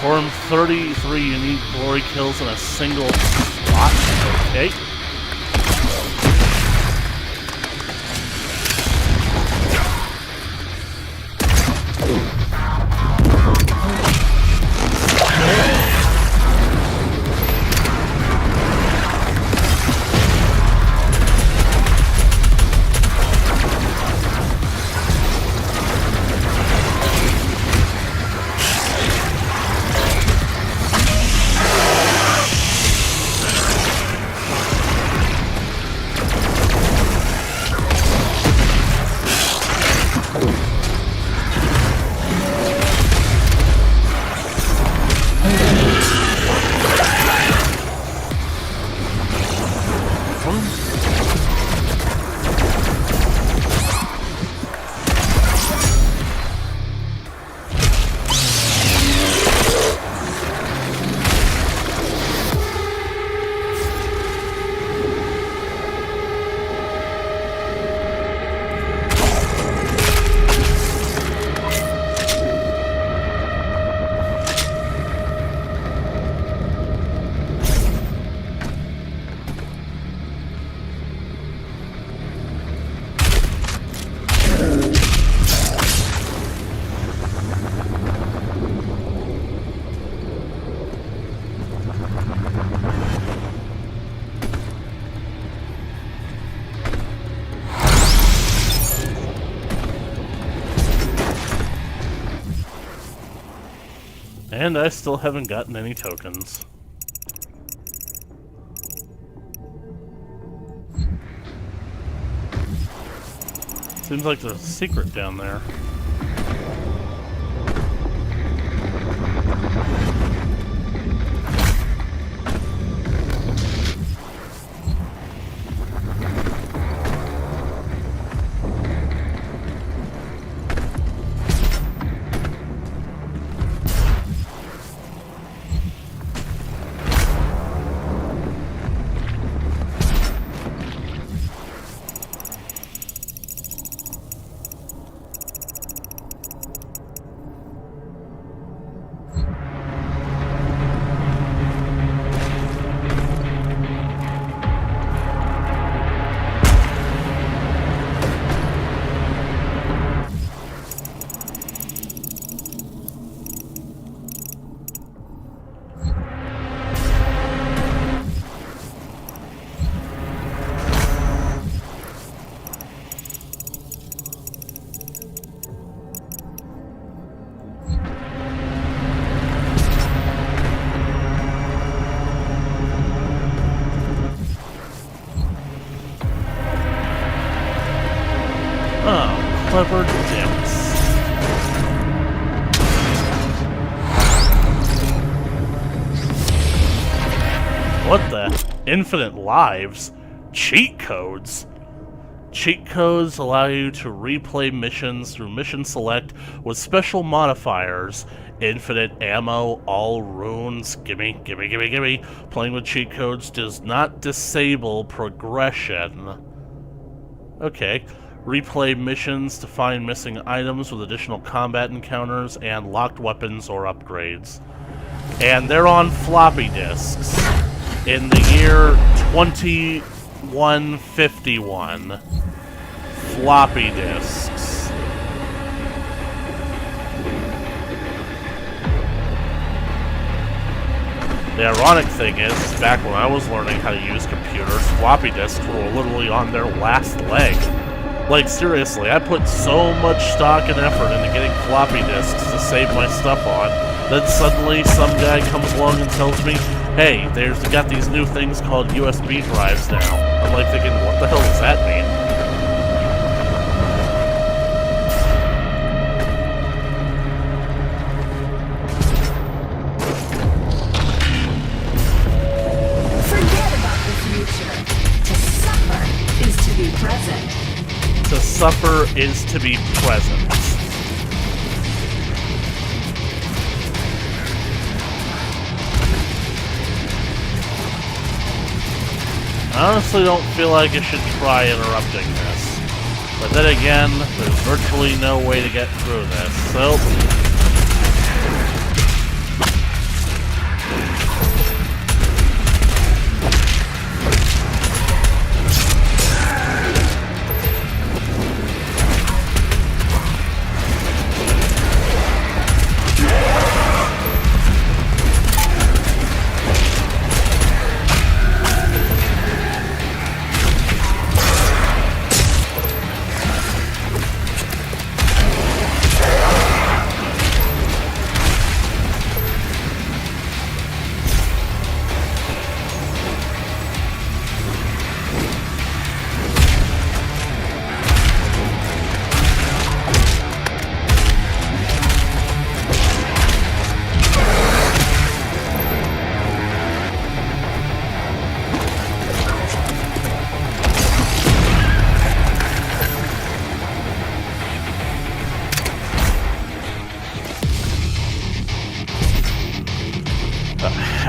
Perform 33 unique glory kills in a single slot. Okay. And I still haven't gotten any tokens. Seems like there's a secret down there. Clever dicks. What the? Infinite lives? Cheat codes? Cheat codes allow you to replay missions through mission select with special modifiers. Infinite ammo, all runes, gimme, gimme, gimme, gimme. Playing with cheat codes does not disable progression. Okay. Replay missions to find missing items with additional combat encounters and locked weapons or upgrades. And they're on floppy disks in the year 2151. Floppy disks. The ironic thing is, back when I was learning how to use computers, floppy disks were literally on their last leg. Like, seriously, I put so much stock and effort into getting floppy disks to save my stuff on, then suddenly some guy comes along and tells me, hey, they got these new things called USB drives now. I'm like thinking, what the hell does that mean? Forget about the future. To suffer is to be present. To suffer is to be present. I honestly don't feel like I should try interrupting this. But then again, there's virtually no way to get through this, so...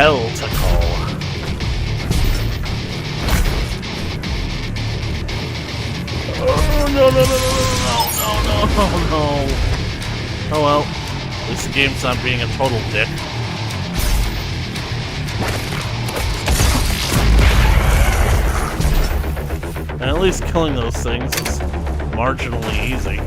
hell to call. Oh, no. Oh well, at least the game's not being a total dick. And at least killing those things is marginally easy.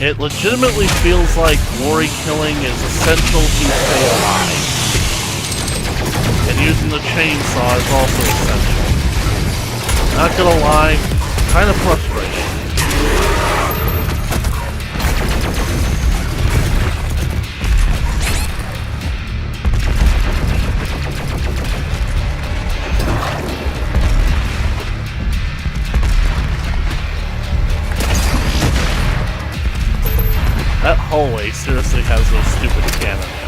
It legitimately feels like glory killing is essential to stay alive. And using the chainsaw is also essential. Not gonna lie, kind of frustrating. That hallway seriously has those stupid cannon things.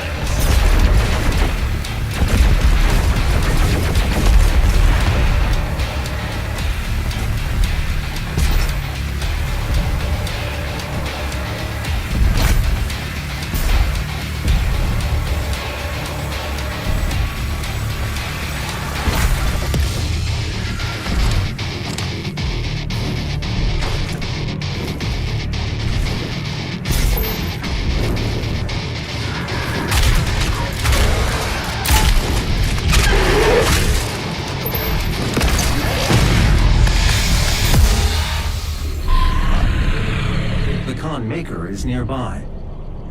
Maker is nearby.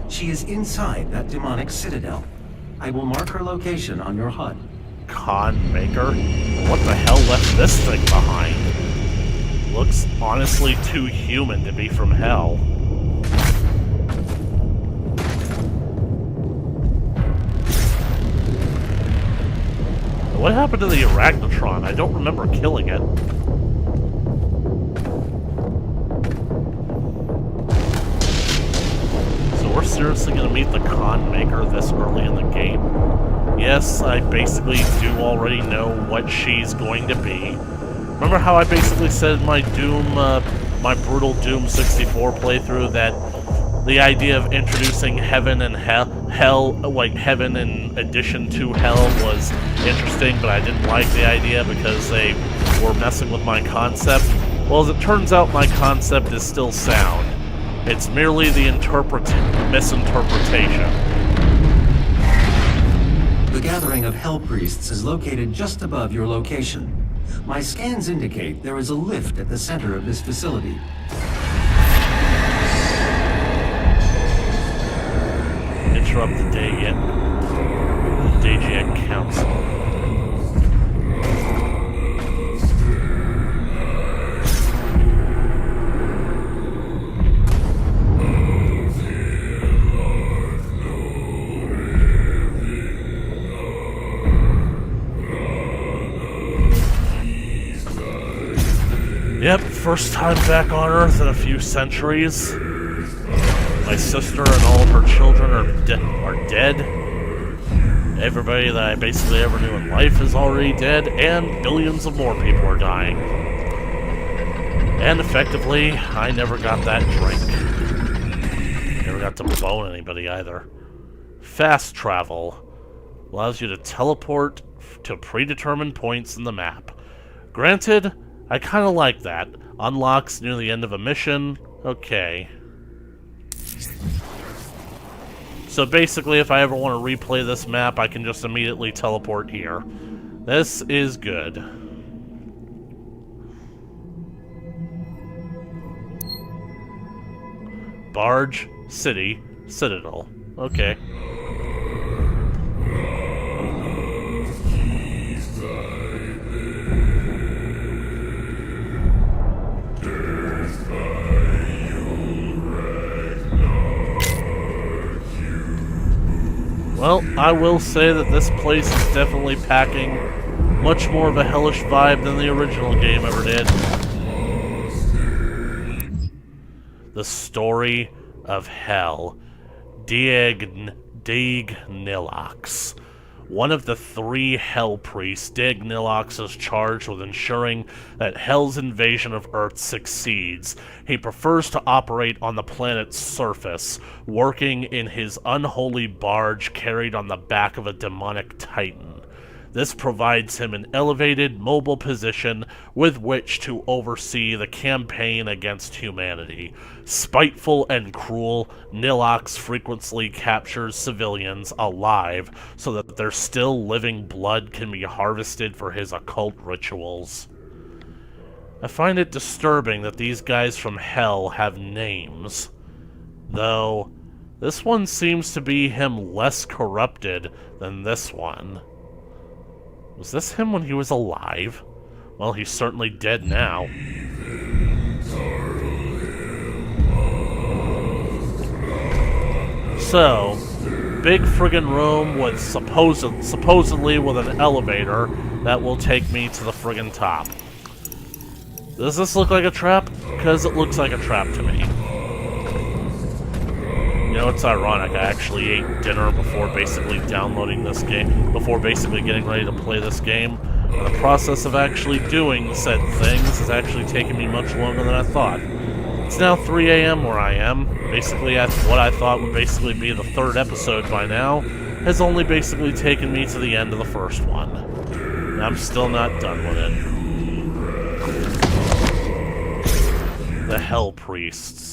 She is inside that demonic citadel. I will mark her location on your HUD. Con Maker? What the hell left this thing behind? Looks honestly too human to be from hell. What happened to the Arachnotron? I don't remember killing it. We're seriously gonna meet the Con Maker this early in the game? Yes, I basically do already know what she's going to be. Remember how I basically said in my my brutal Doom 64 playthrough that the idea of introducing heaven and hell, like heaven in addition to hell, was interesting, but I didn't like the idea because they were messing with my concept? Well, as it turns out, my concept is still sound. It's merely the misinterpretation. The gathering of Hell Priests is located just above your location. My scans indicate there is a lift at the center of this facility. Interrupt the Dagian Council. Yep, first time back on Earth in a few centuries. My sister and all of her children are dead. Everybody that I basically ever knew in life is already dead, and billions of more people are dying. And effectively, I never got that drink. Never got to bone anybody either. Fast travel allows you to teleport to predetermined points in the map. Granted, I kind of like that. Unlocks near the end of a mission. Okay. So basically, if I ever want to replay this map, I can just immediately teleport here. This is good. Barge, City, Citadel. Okay. Well, I will say that this place is definitely packing much more of a hellish vibe than the original game ever did. The Story of Hell. Diagnilox. One of the 3 Hell Priests, Diagnilox is charged with ensuring that Hell's invasion of Earth succeeds. He prefers to operate on the planet's surface, working in his unholy barge carried on the back of a demonic titan. This provides him an elevated, mobile position with which to oversee the campaign against humanity. Spiteful and cruel, Nilox frequently captures civilians alive so that their still living blood can be harvested for his occult rituals. I find it disturbing that these guys from Hell have names. Though, this one seems to be him less corrupted than this one. Was this him when he was alive? Well, he's certainly dead now. So, big friggin' room with supposedly with an elevator that will take me to the friggin' top. Does this look like a trap? Because it looks like a trap to me. You know, it's ironic, I actually ate dinner before basically downloading this game, before basically getting ready to play this game. And the process of actually doing said things has actually taken me much longer than I thought. It's now 3 a.m. where I am. Basically, at what I thought would basically be the third episode by now, has only basically taken me to the end of the first one. And I'm still not done with it. The Hell Priests.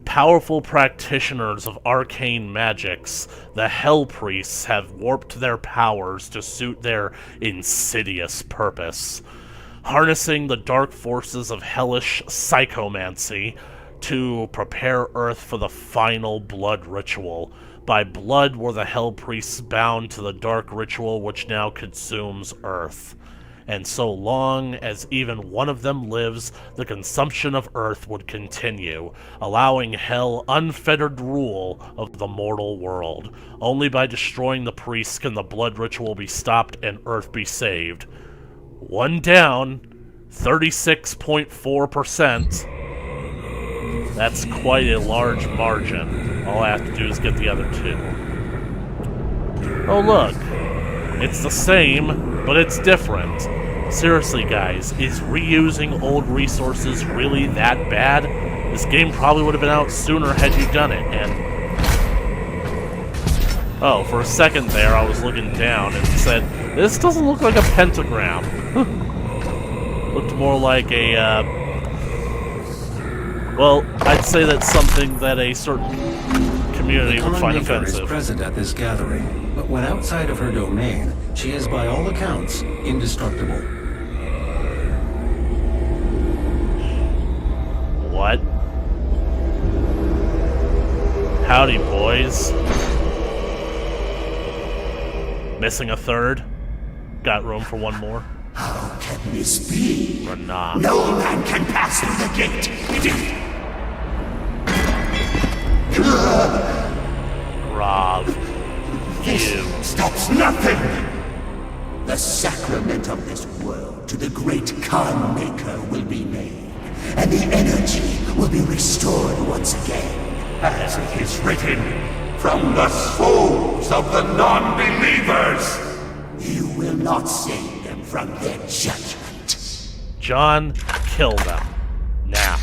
Powerful practitioners of arcane magics, the Hell Priests have warped their powers to suit their insidious purpose, harnessing the dark forces of hellish psychomancy to prepare Earth for the final blood ritual. By blood were the Hell Priests bound to the dark ritual which now consumes Earth. And so long as even one of them lives, the consumption of Earth would continue, allowing Hell unfettered rule of the mortal world. Only by destroying the priests can the blood ritual be stopped and Earth be saved. One down, 36.4%. That's quite a large margin. All I have to do is get the other two. Oh look, it's the same, but it's different. Seriously, guys, is reusing old resources really that bad? This game probably would have been out sooner had you done it, and... Oh, for a second there, I was looking down and said, this doesn't look like a pentagram. Looked more like a, well, I'd say that's something that a certain community would find offensive. Is present at this gathering, but when outside of her domain, she is by all accounts indestructible. What? Howdy, boys. Missing a third? Got room for one more? How can this be? Renah. No man can pass through the gate. It is... Grav. This You. stops nothing! The sacrament of this world to the great Khan Maker will be made, and the energy will be restored once again. As it is written, from the souls of the non-believers! You will not save them from their judgment. John, kill them. Now.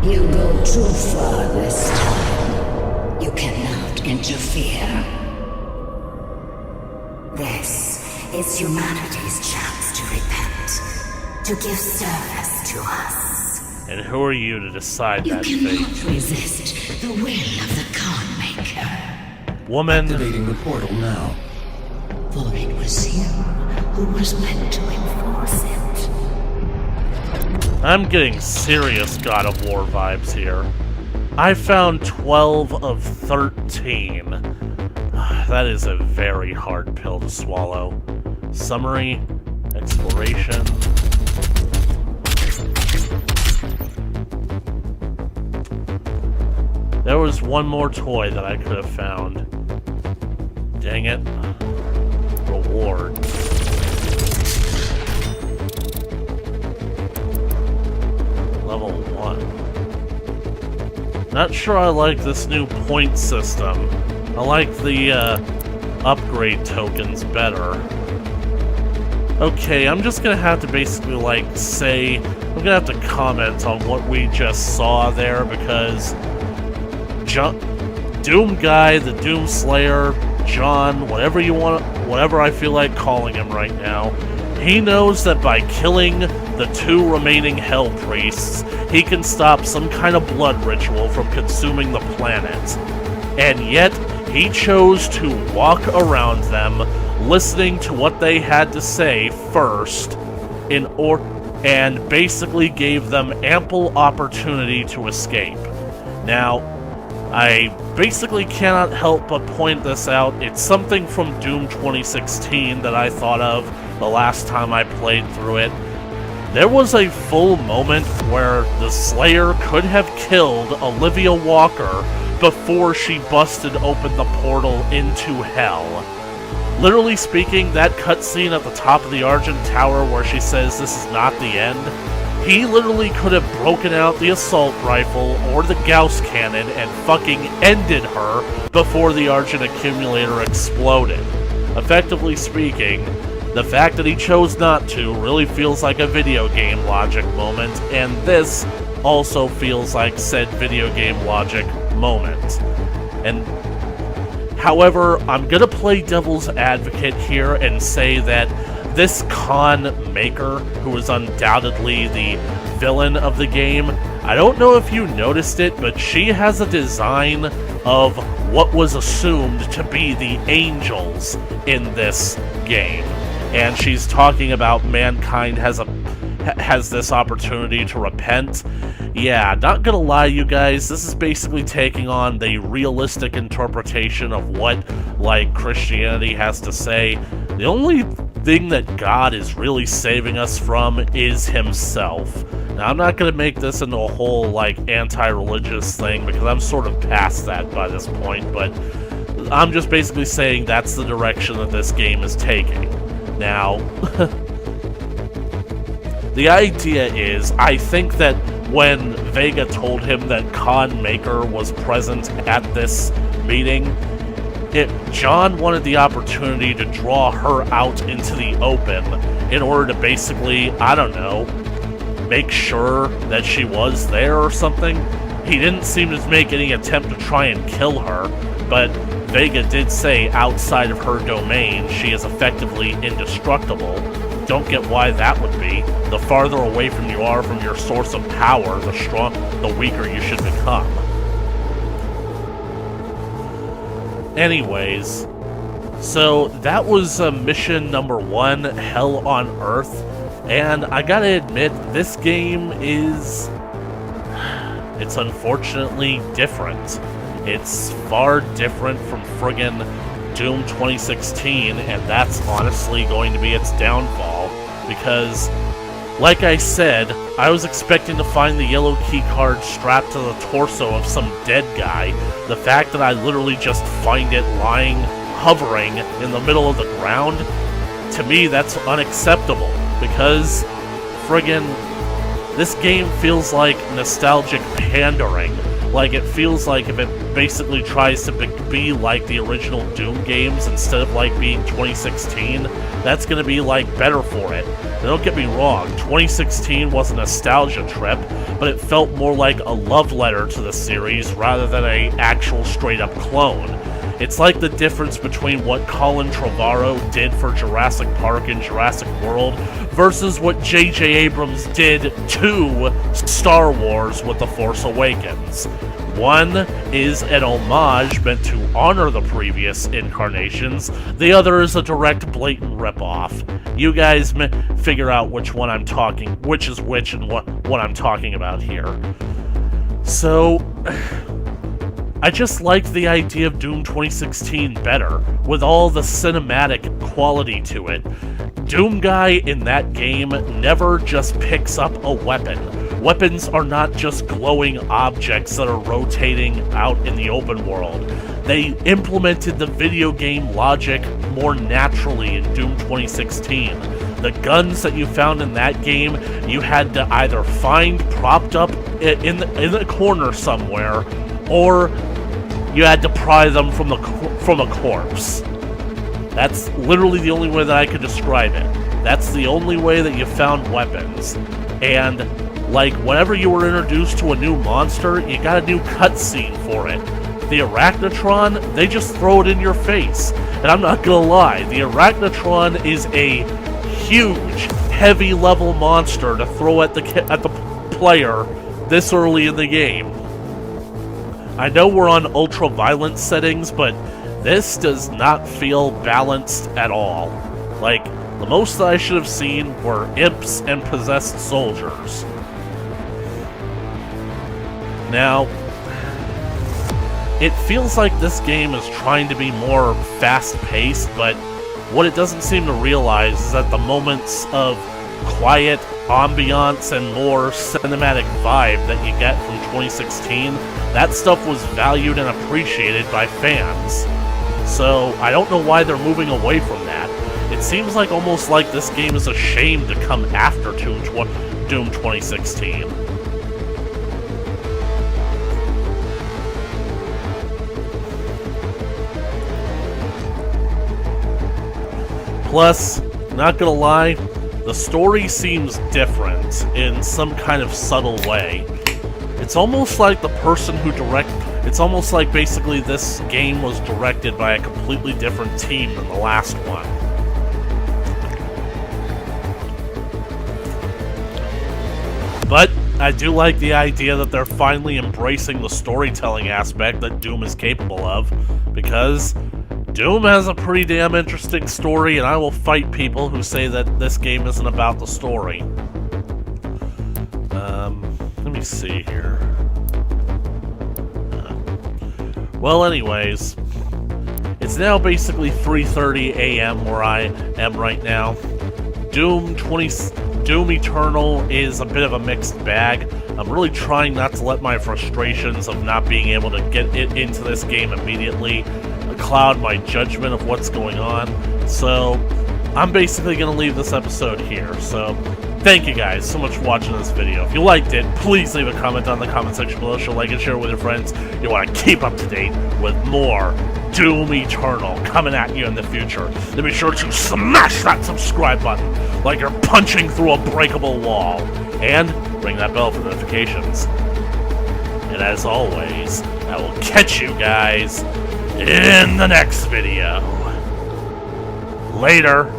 You go too far this time. You cannot interfere. This is humanity's chance to repent, to give service to us. And who are you to decide You that cannot fate? resist the will of the Khan Maker. Woman, Activating the portal now. For it was you who was meant to enforce it. I'm getting serious God of War vibes here. I found 12 of 13. That is a very hard pill to swallow. Summary, exploration. There was one more toy that I could have found. Dang it. Reward. Level 1. Not sure I like this new point system. I like the upgrade tokens better. Okay, I'm just gonna have to basically say, I'm gonna have to comment on what we just saw there because Doom Guy, the Doom Slayer, John, whatever you want, whatever I feel like calling him right now, he knows that by killing the two remaining Hell Priests, he can stop some kind of blood ritual from consuming the planet. And yet, he chose to walk around them listening to what they had to say first and basically gave them ample opportunity to escape. Now, I basically cannot help but point this out. It's something from Doom 2016 that I thought of the last time I played through it. There was a full moment where the Slayer could have killed Olivia Walker before she busted open the portal into hell. Literally speaking, that cutscene at the top of the Argent Tower where she says this is not the end, he literally could have broken out the assault rifle or the Gauss cannon and fucking ended her before the Argent Accumulator exploded. Effectively speaking, the fact that he chose not to really feels like a video game logic moment, and this also feels like said video game logic moment. And however, I'm gonna play devil's advocate here and say that this Khan Maker, who is undoubtedly the villain of the game, I don't know if you noticed it, but she has a design of what was assumed to be the angels in this game. And she's talking about mankind has this opportunity to repent. Yeah, not gonna lie, you guys, this is basically taking on the realistic interpretation of what, like, Christianity has to say. The only thing that God is really saving us from is himself. Now, I'm not gonna make this into a whole, like, anti-religious thing, because I'm sort of past that by this point, but I'm just basically saying that's the direction that this game is taking. Now, the idea is, I think that when Vega told him that Khan Maker was present at this meeting, John wanted the opportunity to draw her out into the open in order to basically, I don't know, make sure that she was there or something. He didn't seem to make any attempt to try and kill her, but Vega did say outside of her domain she is effectively indestructible. Don't get why that would be. The farther away from you are from your source of power, the weaker you should become. Anyways, so that was mission number 1, Hell on Earth, and I gotta admit, this game it's unfortunately different. It's far different from friggin' Doom 2016, and that's honestly going to be its downfall, because, like I said, I was expecting to find the yellow key card strapped to the torso of some dead guy. The fact that I literally just find it lying, hovering in the middle of the ground, to me that's unacceptable, because friggin' this game feels like nostalgic pandering. Like, it feels like if it basically tries to be like the original Doom games instead of, like, being 2016, that's gonna be, like, better for it. Now, don't get me wrong, 2016 was a nostalgia trip, but it felt more like a love letter to the series rather than a actual straight-up clone. It's like the difference between what Colin Trevorrow did for Jurassic Park and Jurassic World versus what J.J. Abrams did to Star Wars with The Force Awakens. One is an homage meant to honor the previous incarnations. The other is a direct, blatant ripoff. You guys figure out which is which and what I'm talking about here. So, I just liked the idea of Doom 2016 better, with all the cinematic quality to it. Doom Guy in that game never just picks up a weapon. Weapons are not just glowing objects that are rotating out in the open world. They implemented the video game logic more naturally in Doom 2016. The guns that you found in that game, you had to either find propped up in the corner somewhere, or you had to pry them from a corpse. That's literally the only way that I could describe it. That's the only way that you found weapons. And, like, whenever you were introduced to a new monster, you got a new cutscene for it. The Arachnotron, they just throw it in your face. And I'm not gonna lie, the Arachnotron is a huge, heavy-level monster to throw at the player this early in the game. I know we're on ultra-violent settings, but This does not feel balanced at all. Like, the most that I should have seen were imps and possessed soldiers. Now, it feels like this game is trying to be more fast-paced, but what it doesn't seem to realize is that the moments of quiet ambiance and more cinematic vibe that you get from 2016, that stuff was valued and appreciated by fans. So I don't know why they're moving away from that. It seems like almost like this game is ashamed to come after Doom 2016. Plus, not gonna lie, the story seems different in some kind of subtle way. It's almost like it's almost like basically this game was directed by a completely different team than the last one. But I do like the idea that they're finally embracing the storytelling aspect that Doom is capable of, because Doom has a pretty damn interesting story, and I will fight people who say that this game isn't about the story. Let me see here. Well, anyways, it's now basically 3:30 a.m. where I am right now. Doom Eternal is a bit of a mixed bag. I'm really trying not to let my frustrations of not being able to get it into this game immediately cloud my judgment of what's going on. So I'm basically going to leave this episode here. So thank you guys so much for watching this video. If you liked it, please leave a comment on the comment section below. Show, like, and share with your friends. You want to keep up to date with more Doom Eternal coming at you in the future. Then be sure to smash that subscribe button like you're punching through a breakable wall. And ring that bell for notifications. And as always, I will catch you guys in the next video. Later.